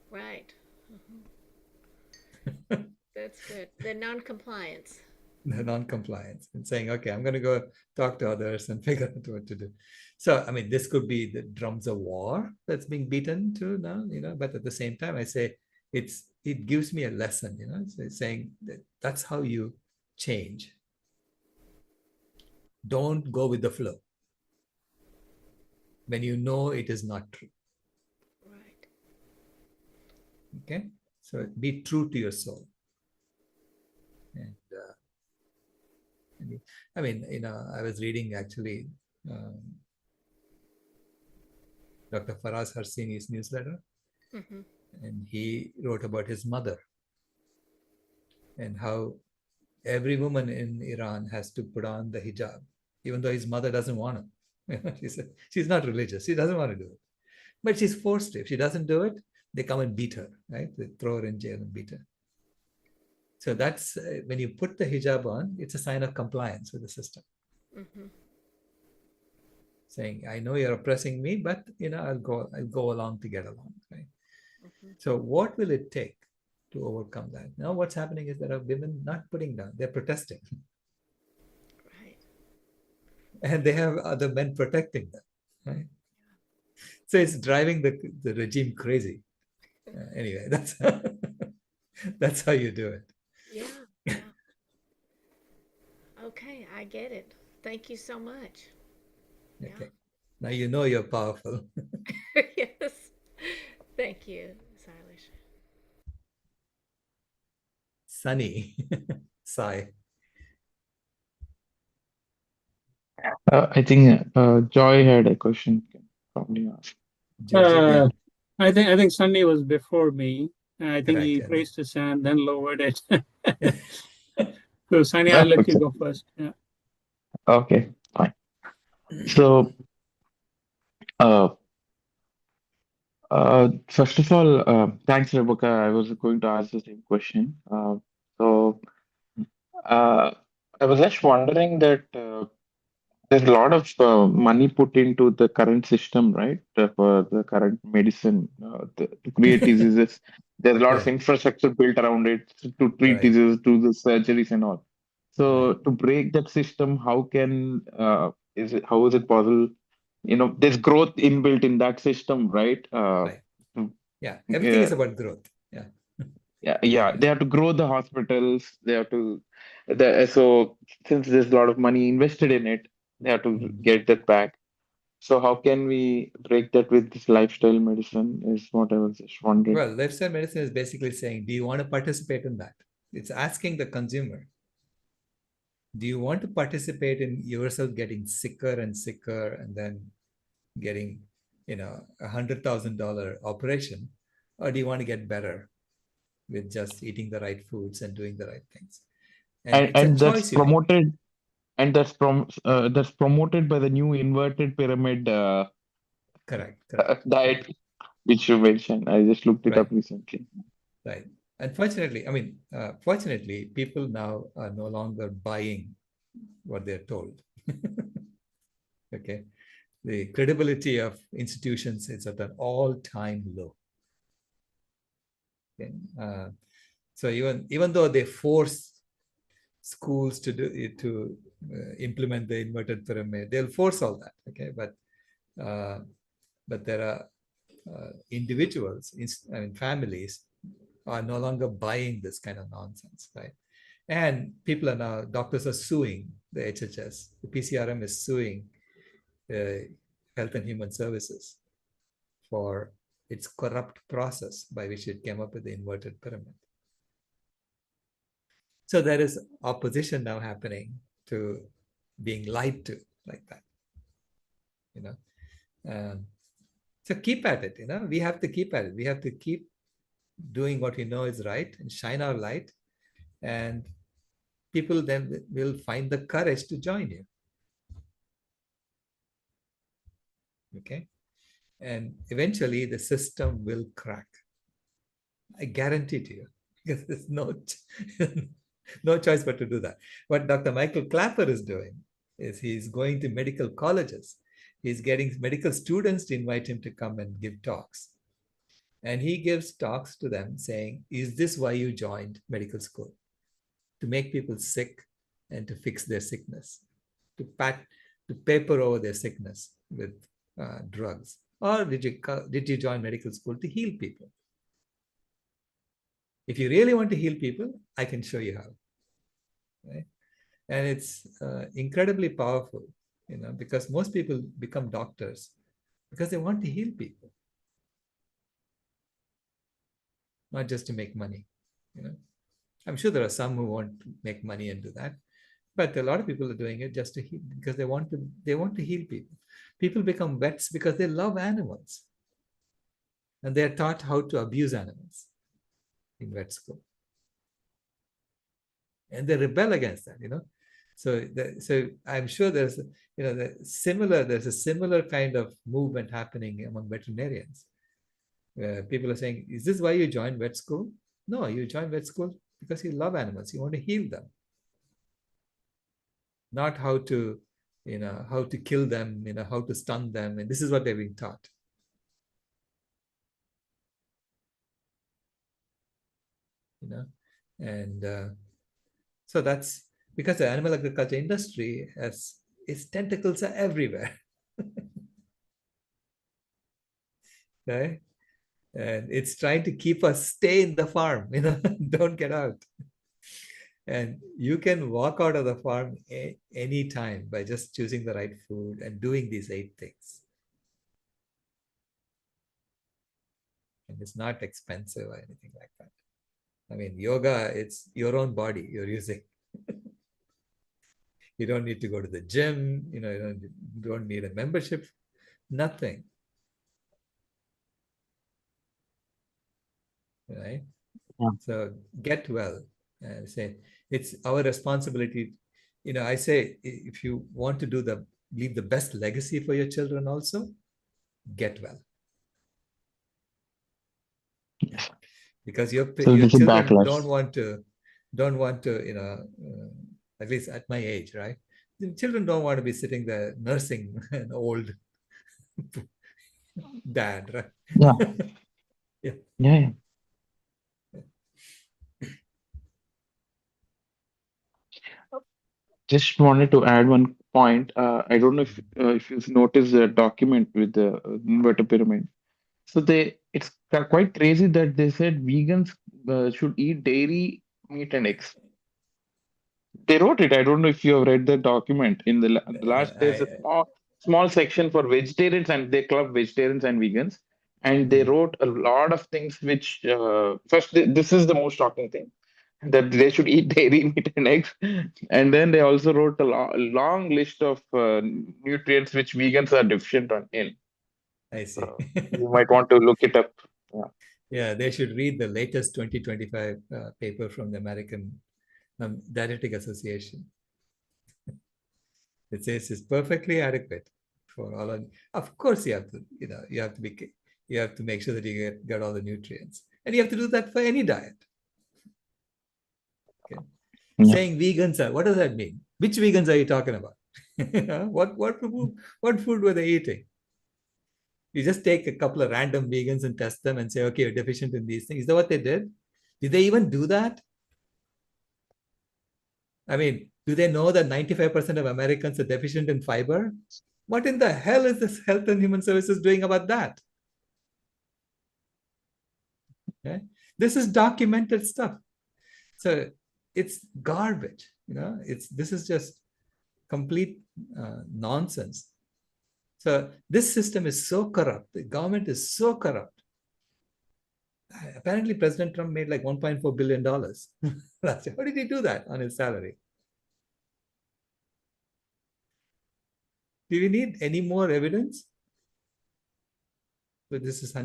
Right. Mm-hmm. That's good. The non-compliance. The non-compliance, and saying, okay, I'm going to go talk to others and figure out what to do. So, I mean, this could be the drums of war that's being beaten to now, but at the same time, I say it gives me a lesson, so it's saying that's how you change. Don't go with the flow when you know it is not true. Right. Okay, so be true to your soul. And I mean, I was reading actually Dr. Faraz Harsini's newsletter, Mm-hmm. and he wrote about his mother and how every woman in Iran has to put on the hijab, even though his mother doesn't want to. She said she's not religious. She doesn't want to do it. But she's forced to. If she doesn't do it, they come and beat her, right? They throw her in jail and beat her. So that's when you put the hijab on, it's a sign of compliance with the system. Mm-hmm. Saying, I know you're oppressing me, but I'll go along to get along, right? Mm-hmm. So what will it take to overcome that? Now what's happening is there are women not putting down, they're protesting. Right. And they have other men protecting them, right? So it's driving the regime crazy. Anyway, that's how you do it. Yeah. Yeah. Okay, I get it. Thank you so much. Okay. Now you know you're powerful. Yes. Thank you, Sailesh. Sunny. Sai. I think Joy had a question. Can probably ask. Judging, yeah, I think Sunny was before me. I think correct. he And raised his hand, then lowered it. So Sunny, I'll let you Okay. go first. Yeah. Okay, fine. So, uh, first of all, thanks, Rebecca. I was going to ask the same question. So, uh, I was just wondering that there's a lot of money put into the current system, right? For the current medicine to create diseases. There's a lot of right, infrastructure built around it to treat right, diseases, to the surgeries and all. So, right, to break that system, how is it possible? There's growth inbuilt in that system, right? right. To- Yeah, everything uh, is about growth. Yeah, yeah, yeah. they have to grow the hospitals. So since there's a lot of money invested in it, they have to Mhm. get that back. So how can we break that with this lifestyle medicine is what I was just wondering. Well, lifestyle medicine is basically saying, do you want to participate in that? It's asking the consumer, do you want to participate in yourself getting sicker and sicker and then getting, $100,000 operation, or do you want to get better with just eating the right foods and doing the right things? And And it's a and that's choice you make. promoted and that's promoted by the new inverted pyramid Correct, correct. Yeah, diet which you mentioned. I just looked it right, up recently. right. Unfortunately, fortunately, people now are no longer buying what they're told. Okay. The credibility of institutions is at an all-time low. Okay? So even though they force schools to implement the inverted pyramid, they'll force all that. Okay, uh, but there are individuals, families are no longer buying this kind of nonsense, right? And doctors are suing the HHS. The PCRM is suing Health and Human Services for its corrupt process by which it came up with the inverted pyramid. So there is opposition now happening to being lied to like that, you know. Um, so keep at it, we have to keep at it. We have to keep doing what we know is right and shine our light, and people then will find the courage to join you. Okay. And eventually the system will crack. I guarantee to you, because there's no choice but to do that. What Dr. Michael Clapper is doing is he's going to medical colleges. He's getting medical students to invite him to come and give talks. And he gives talks to them saying, is this why you joined medical school? To make people sick and to fix their sickness, to paper over their sickness with drugs? Or did you join medical school to heal people? If you really want to heal people, I can show you how. Right? And it's incredibly powerful, because most people become doctors because they want to heal people, not just to make money. I'm sure there are some who want to make money and do that, but a lot of people are doing it just to heal, because they want to heal people. People become vets because they love animals, and they're taught how to abuse animals in vet school, and they rebel against that. So I'm sure there's a similar kind of movement happening among veterinarians, where people are saying, is this why you joined vet school? No, you joined vet school because you love animals, you want to heal them, not how to kill them, how to stun them. And this is what they're being taught. And so that's because the animal agriculture industry has its tentacles are everywhere. Right? And it's trying to keep us stay in the farm, don't get out. And you can walk out of the farm any time by just choosing the right food and doing these 8 things. And it's not expensive or anything like that. I mean, yoga, it's your own body you're using. You don't need to go to the gym, you don't need a membership, nothing. right? Yeah. So get well. Say it's our responsibility. I say if you want to leave the best legacy for your children, also get well. Yes. Because your So your this is children backlash. don't want to at least at my age, right? The children don't want to be sitting there nursing an old dad, right? Yeah. Yeah. Yeah. Yeah. Just wanted to add one point. I don't know if you've noticed the document with the inverted pyramid. So it's quite crazy that they said vegans should eat dairy, meat, and eggs. They wrote it. I don't know if you have read the document. In the last, there's a small section for vegetarians, and they club vegetarians and vegans. And they wrote a lot of things which first this is the most shocking thing, that they should eat dairy, meat, and eggs. And then they also wrote a long list of nutrients which vegans are deficient in. I see. So you might want to look it up. Yeah. Yeah, they should read the latest 2025 paper from the American Dietetic Association. It says it's perfectly adequate for all. Of course, you have to, you have to make sure that you get all the nutrients, and you have to do that for any diet. Okay. Yeah. Saying vegans are, what does that mean? Which vegans are you talking about? What food were they eating? You just take a couple of random vegans and test them and say, okay, you're deficient in these things. Is that what they did? Did they even do that? I mean, do they know that 95% of Americans are deficient in fiber? What in the hell is this Health and Human Services doing about that? Okay? This is documented stuff. So it's garbage. This is just complete nonsense. So this system is so corrupt. The government is so corrupt. Apparently, President Trump made like $1.4 billion last year. How did he do that on his salary? Do we need any more evidence? So this is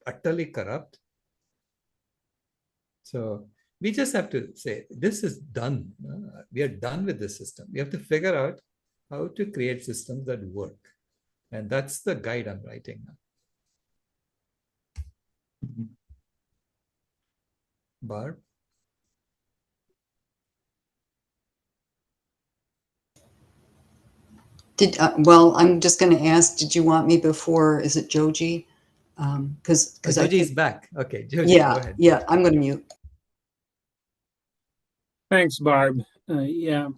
utterly corrupt. So we just have to say, this is done. We are done with this system. We have to figure out how to create systems that work. And that's the guide I'm writing now. Barb? Well, I'm just going to ask, did you want me before, is it Joji? Because Joji is back. Okay, Joji, yeah, go ahead. yeah, I'm going to mute. Thanks, Barb. Yeah,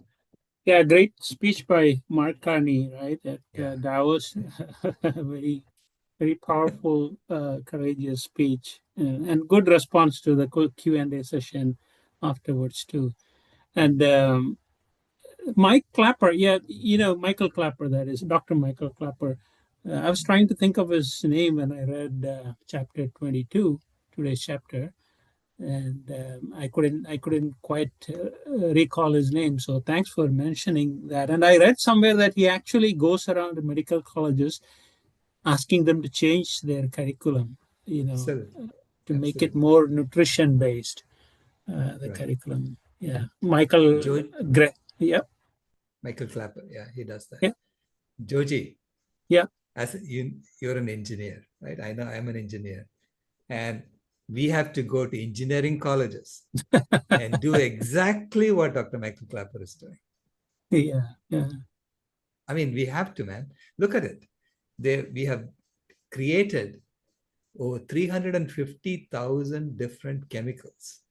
great speech by Mark Carney, right, at Davos. Very, very powerful, courageous speech, and good response to the Q&A session afterwards too. And Mike Clapper, Michael Clapper, that is Dr. Michael Clapper. I was trying to think of his name when I read chapter 22, today's chapter, and I couldn't quite recall his name. So thanks for mentioning that. And I read somewhere that he actually goes around the medical colleges asking them to change their curriculum, to make it more nutrition based. The curriculum, yeah. Michael Gray, yeah. Michael Clapper, yeah, he does that. Yeah. Joji, yeah. As you're an engineer, right? I know I'm an engineer, and we have to go to engineering colleges and do exactly what Dr. Michael Clapper is doing. Yeah. I mean, we have to, man. Look at it. We have created over 350,000 different chemicals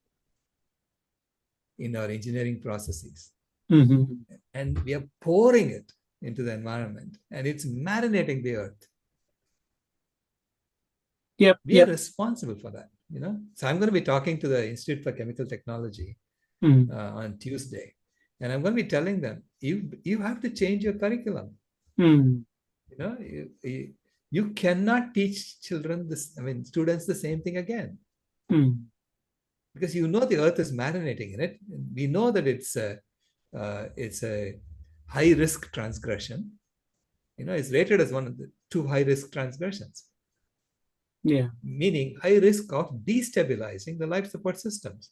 in our engineering processes. Mm-hmm. And we are pouring it into the environment, and it's marinating the earth. We are responsible for that, So I'm going to be talking to the Institute for Chemical Technology on Tuesday, and I'm going to be telling them, you have to change your curriculum. You cannot teach students the same thing again. Because the earth is marinating in it. We know that it's a high risk transgression. It's rated as one of the 2 high risk transgressions. Yeah. meaning high risk of destabilizing the life support systems.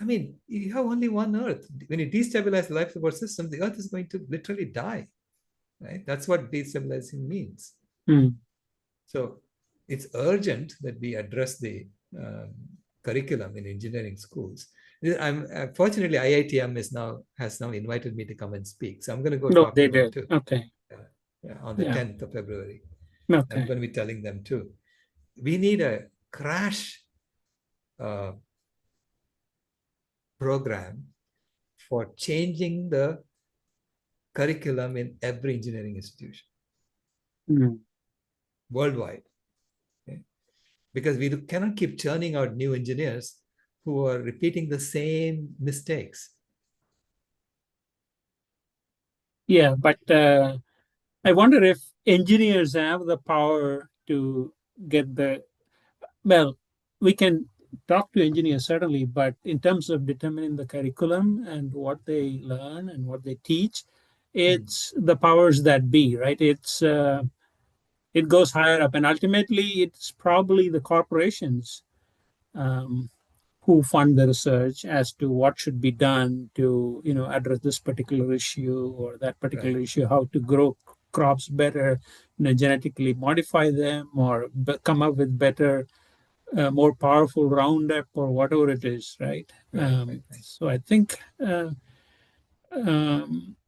I mean, you have only one Earth. When you destabilize the life support system, the Earth is going to literally die, right? That's what destabilizing means. Mm. So it's urgent that we address the curriculum in engineering schools. Fortunately, IITM has now invited me to come and speak, so I'm going to go No, talk they to them did. too. Okay. On the Yeah. 10th of February. Okay. I'm going to be telling them too. We need a crash program for changing the curriculum in every engineering institution Mm. worldwide. Okay? Because we cannot keep churning out new engineers who are repeating the same mistakes. Yeah, but I wonder if engineers have the power to get the, well, we can talk to engineers certainly, but in terms of determining the curriculum and what they learn and what they teach, it's the powers that be, right? It goes higher up, and ultimately it's probably the corporations um, who fund the research as to what should be done to address this particular issue or that particular Right. issue, how to grow crops better, genetically modify them, or come up with better, more powerful Roundup or whatever it is, right? Right. So I think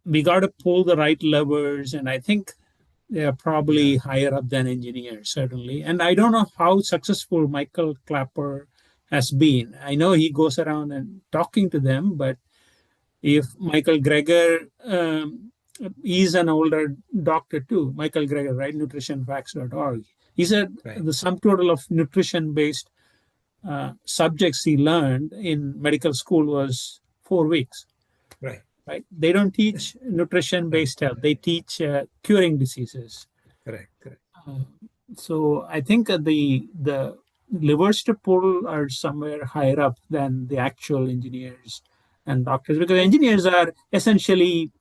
we got to pull the right levers, and I think they are probably higher up than engineers, certainly. And I don't know how successful Michael Clapper has been. I know he goes around and talking to them, but if Michael Greger, he's an older doctor too, Michael Greger, right? Nutritionfacts.org. He said the sum total of nutrition-based subjects he learned in medical school was 4 weeks. Right? They don't teach nutrition-based health. They teach curing diseases. Correct. So I think the levers to pull are somewhere higher up than the actual engineers and doctors, because engineers are essentially,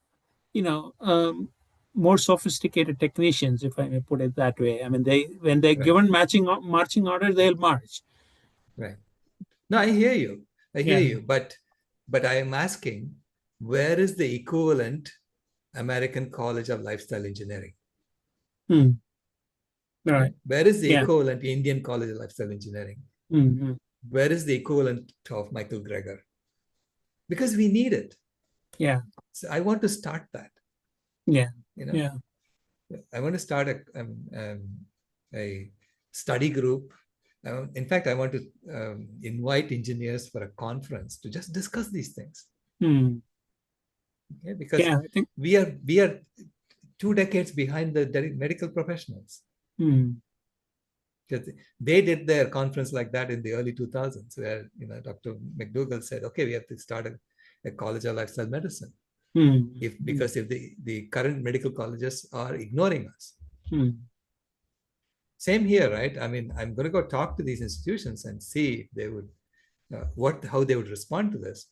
more sophisticated technicians, if I may put it that way. I mean, when they're given marching order, they'll march. Right. No, I hear you. But I am asking, where is the equivalent American College of Lifestyle Engineering? Right. Where is the equivalent Indian College of Lifestyle Engineering? Mm-hmm. Where is the equivalent of Michael Greger? Because we need it. Yeah. So I want to start that. Yeah. I want to start a study group. In fact, I want to invite engineers for a conference to just discuss these things. Okay? Because I think we are 2 decades behind the medical professionals. Because they did their conference like that in the early 2000s, where Dr. McDougall said, okay, we have to start a college of lifestyle medicine. Because if the current medical colleges are ignoring us. Same here, right? I mean, I'm going to go talk to these institutions and see if they would, how they would respond to this.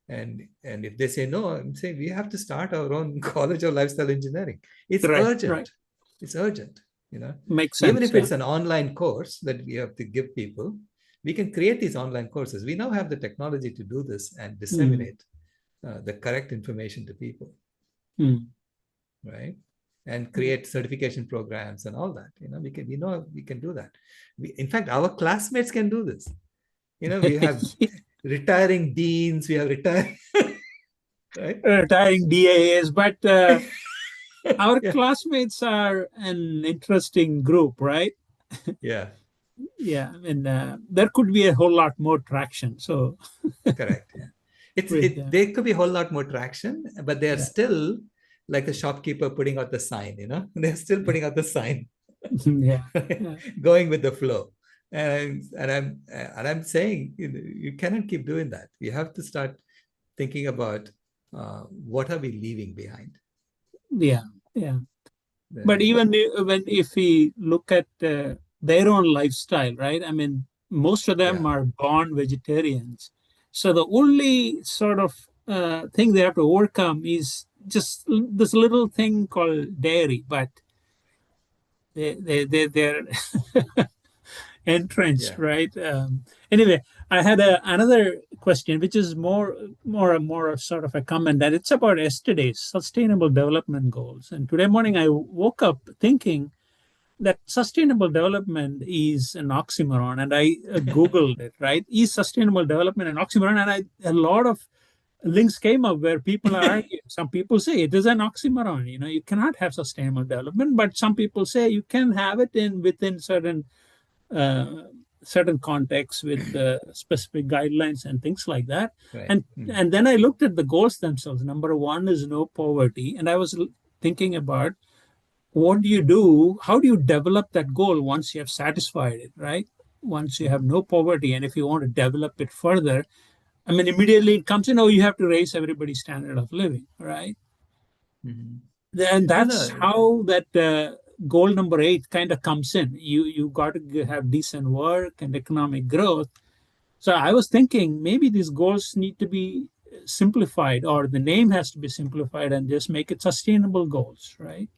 And if they say no, I'm saying we have to start our own college of lifestyle engineering. It's urgent. Right. It's urgent. Makes sense. Even if it's an online course that we have to give people, we can create these online courses. We now have the technology to do this and disseminate the correct information to people, right? And create certification programs and all that. We can do that. In fact, our classmates can do this. We have retiring deans, we have retiring DAs, but our classmates are an interesting group, right? Yeah. I mean, there could be a whole lot more traction. So correct. There could be a whole lot more traction, but they are still like the shopkeeper putting out the sign. They're still putting out the sign. Going with the flow. And I'm saying you cannot keep doing that. You have to start thinking about what are we leaving behind. But even if we look at their own lifestyle, right? I mean, most of them are born vegetarians. So the only sort of thing they have to overcome is just this little thing called dairy. But they're entrenched, Yeah. right? Anyway, I had another question, which is more of sort of a comment that it's about yesterday's sustainable development goals. And today morning, I woke up thinking that sustainable development is an oxymoron, and I Googled it. Right? Is sustainable development an oxymoron? And a lot of links came up where people are arguing. Some people say it is an oxymoron. You cannot have sustainable development, but some people say you can have it within uh, certain contexts with specific guidelines and things like that. Right. And then I looked at the goals themselves. Number one is no poverty, and I was thinking about what do you do? How do you develop that goal once you have satisfied it, right? Once you have no poverty, and if you want to develop it further, I mean, immediately it comes in, oh, you have to raise everybody's standard of living, right? And that's how that goal number 8 kind of comes in. You got to have decent work and economic growth. So I was thinking maybe these goals need to be simplified, or the name has to be simplified and just make it sustainable goals, right?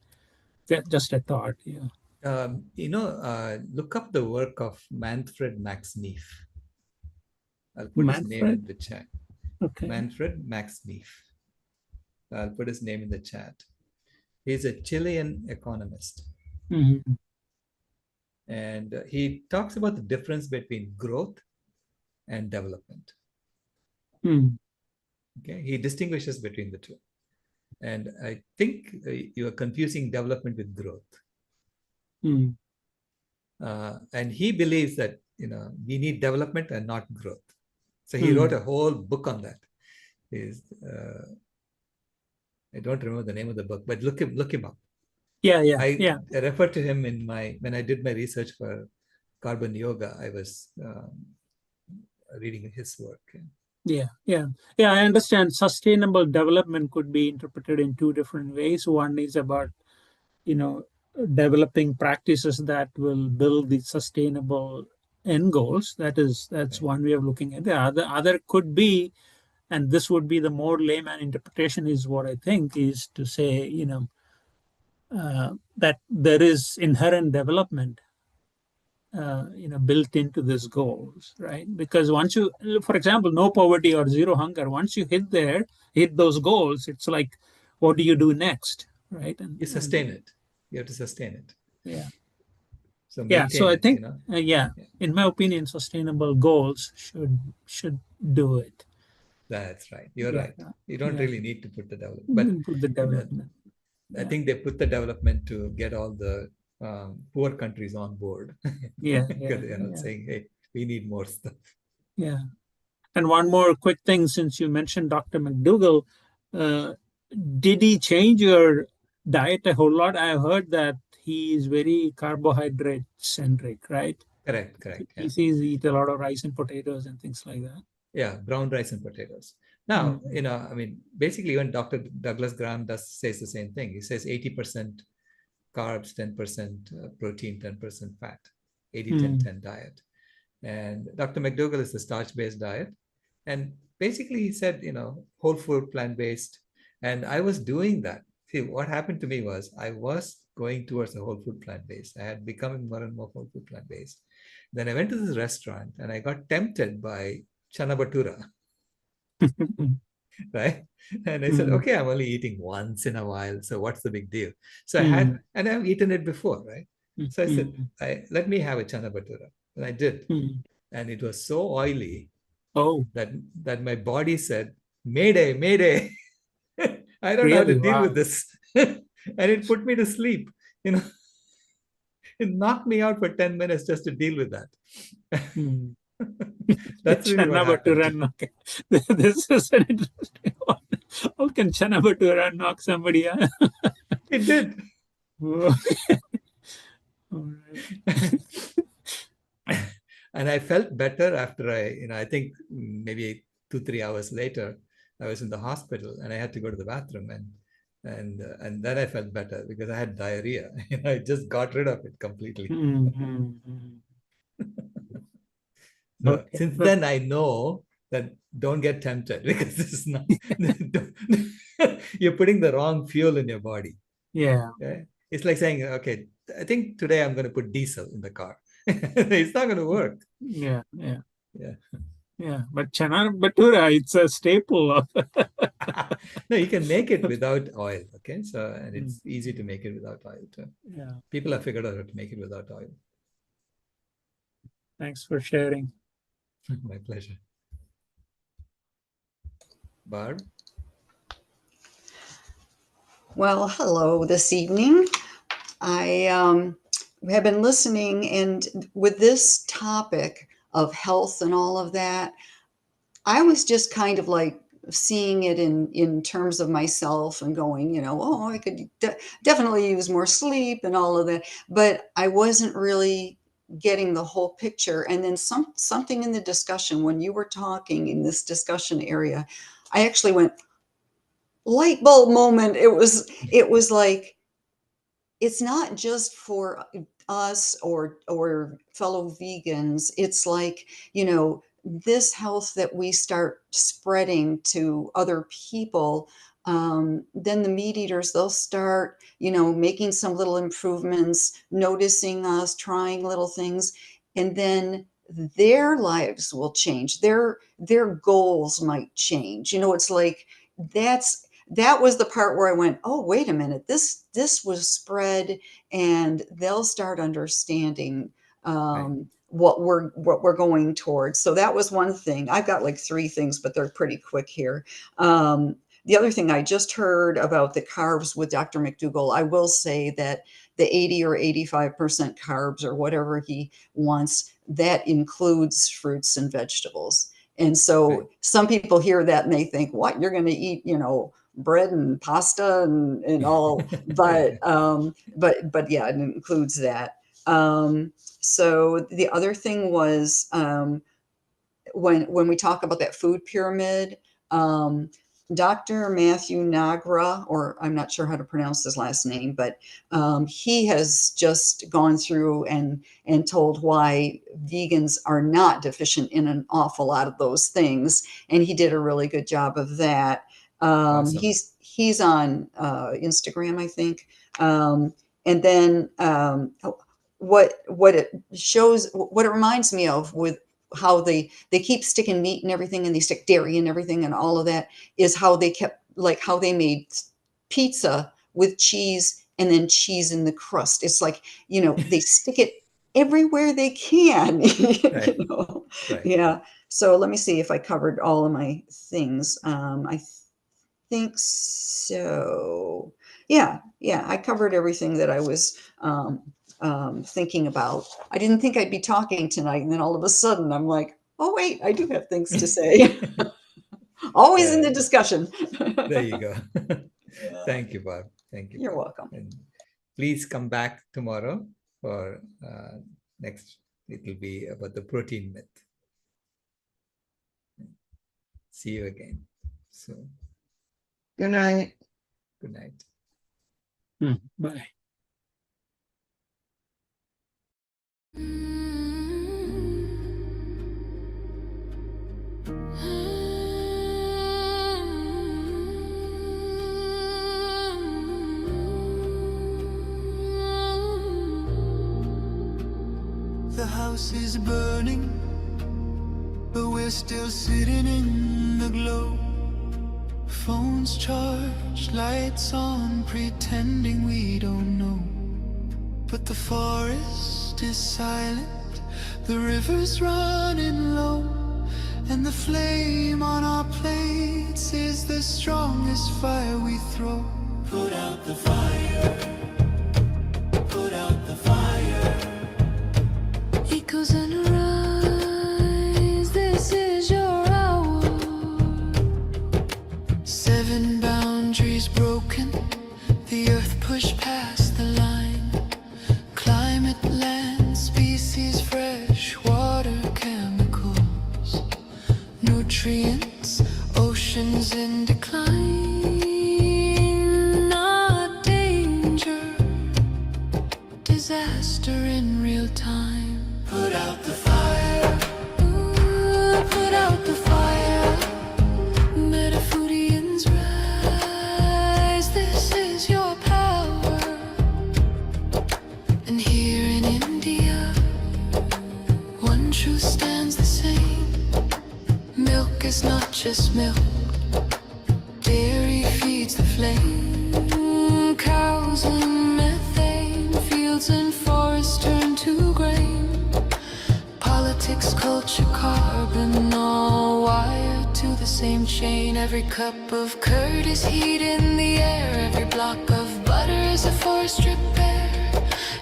Just a thought, yeah. Look up the work of Manfred Max Neef. I'll put his name in the chat. Okay. Manfred Max Neef. I'll put his name in the chat. He's a Chilean economist. And he talks about the difference between growth and development. Okay, he distinguishes between the two. And I think you are confusing development with growth. And he believes that we need development and not growth. So he wrote a whole book on that. I don't remember the name of the book, but look him up. I referred to him when I did my research for carbon yoga. I was reading his work. I understand sustainable development could be interpreted in two different ways. One is about developing practices that will build the sustainable end goals. That's one way of looking at it. The other could be, and this would be the more layman interpretation, is what I think is to say that there is inherent development built into these goals, right? Because once you, for example, no poverty or zero hunger, once you hit those goals, it's like, what do you do next, right? And you sustain it. You have to sustain it. Yeah. So so I think, in my opinion, sustainable goals should do it. That's right. You're right. You don't really need to put the development. But I think they put the development to get all the poor countries on board. Because they're not saying, hey, we need more stuff. Yeah. And one more quick thing, since you mentioned Dr. McDougall, did he change your diet a whole lot? I heard that he is very carbohydrate centric, right? Correct. He says he eats a lot of rice and potatoes and things like that. Yeah, brown rice and potatoes. Now, I mean, basically, even Dr. Douglas Graham says the same thing. He says 80% carbs, 10% protein, 10% fat, 80-10-10 diet. And Dr. McDougall is the starch-based diet. And basically, he said, whole food, plant-based. And I was doing that. See, what happened to me was I was going towards a whole food plant-based. I had become more and more whole food plant-based. Then I went to this restaurant and I got tempted by chana bhatura. Right? And I said, okay, I'm only eating once in a while. So what's the big deal? So I had, and I've eaten it before, right? So I said, let me have a chana bhatura. And I did. And it was so oily that my body said, Mayday, Mayday. I don't know how to deal with this. And it put me to sleep. It knocked me out for 10 minutes just to deal with that. That's really what happened. Okay. This is an interesting one. How can chana bhatura knock somebody out? It did. And I felt better after I think maybe 2-3 hours later, I was in the hospital and I had to go to the bathroom and then I felt better because I had diarrhea. I just got rid of it completely. So since then I know that don't get tempted because this is not you're putting the wrong fuel in your body. Yeah. Okay? It's like saying, okay, I think today I'm going to put diesel in the car. It's not going to work. Yeah. Yeah. But chana bhatura, it's a staple of. No, you can make it without oil. Okay, so and it's easy to make it without oil too. Yeah. People have figured out how to make it without oil. Thanks for sharing. My pleasure. Barb? Well, hello this evening. I have been listening, and with this topic of health and all of that, I was just kind of like seeing it in terms of myself and going, oh, I could definitely use more sleep and all of that, but I wasn't really getting the whole picture. And then something in the discussion, when you were talking in this discussion area, I actually went, light bulb moment. It was like, it's not just for us or fellow vegans. It's like, this health that we start spreading to other people, then the meat eaters, they'll start, making some little improvements, noticing us, trying little things, and then their lives will change. Their goals might change. It's like, that was the part where I went, oh, wait a minute, this was spread, and they'll start understanding what we're going towards. So that was one thing. I've got like 3 things, but they're pretty quick here. The other thing I just heard about the carbs with Dr. McDougall, I will say that the 80 or 85% carbs or whatever he wants, that includes fruits and vegetables. And so some people hear that and they think, what, you're going to eat, bread and pasta and all, but yeah, it includes that. So the other thing was, when we talk about that food pyramid, Dr. Matthew Nagra, or I'm not sure how to pronounce his last name, but he has just gone through and told why vegans are not deficient in an awful lot of those things, and he did a really good job of that. Awesome. He's on Instagram, I think. And then what it shows, what it reminds me of with how they keep sticking meat and everything, and they stick dairy and everything and all of that, is how they kept, like how they made pizza with cheese and then cheese in the crust. It's like, they stick it everywhere they can. Right. Right. Yeah. So let me see if I covered all of my things. I think so. Yeah, I covered everything that I was thinking about. I didn't think I'd be talking tonight, and then all of a sudden I'm like, oh wait, I do have things to say. Always in the discussion. There you go. Thank you, Barb. Thank you. You're welcome. And please come back tomorrow for next. It will be about the protein myth. See you again soon. Good night. Good night. Bye. The house is burning, but we're still sitting in the glow. Phones charged, lights on, pretending we don't know. But the forest is silent, the river's running low, and the flame on our plates is the strongest fire we throw. Put out the fire, put out the fire. Echoes and rise, this is your hour. 7 boundaries broken, the earth pushed past the line. Climate, land, species, fresh water, chemicals, nutrients, oceans in decline. Not danger truth stands the same. Milk is not just milk. Dairy feeds the flame. Cows and methane. Fields and forests turn to grain. Politics, culture, carbon, all wired to the same chain. Every cup of curd is heat in the air. Every block of butter is a forest repair.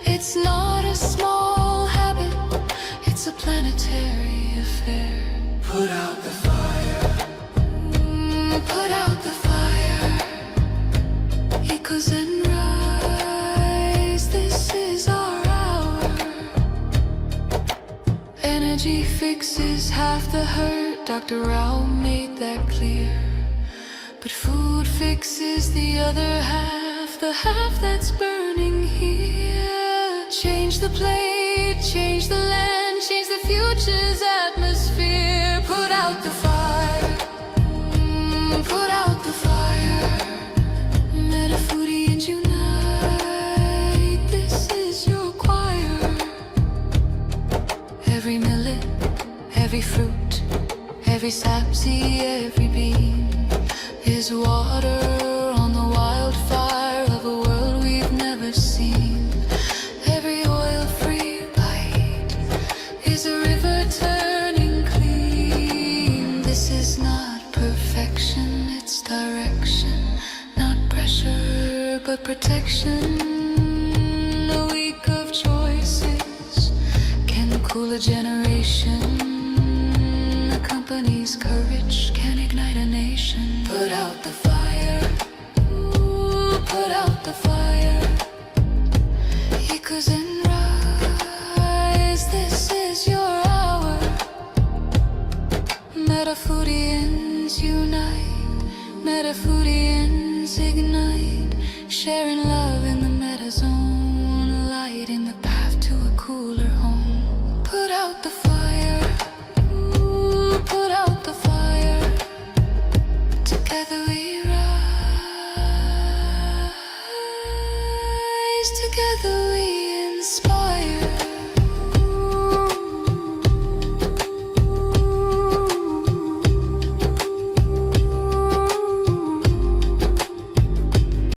It's not a small habit, it's a planetary affair. Put out the fire. Put out the fire. Echoes and rise. This is our hour. Energy fixes half the hurt. Dr. Rao made that clear. But food fixes the other half, the half that's burning here. Change the plate, change the land, change the future's atmosphere. Put out the fire. Put out the fire. Metafoodians unite. This is your choir. Every millet, every fruit, every sapseed, every bean is water on the wildfire of a world we've never seen. Every oil-free bite is a river turning clean. This is not perfection, it's direction. Not pressure, but protection. A week of choices can cool a generation. A company's courage can ignite a nation. Put out the fire. Ooh, put out the fire. Echoes and rise. This is your hour. Metafoodians unite. Metafoodians ignite. Sharing love in the meta zone. Lighting the path to a cooler home. Put out the fire. Ooh, put out the fire. Together we rise. Together we inspire.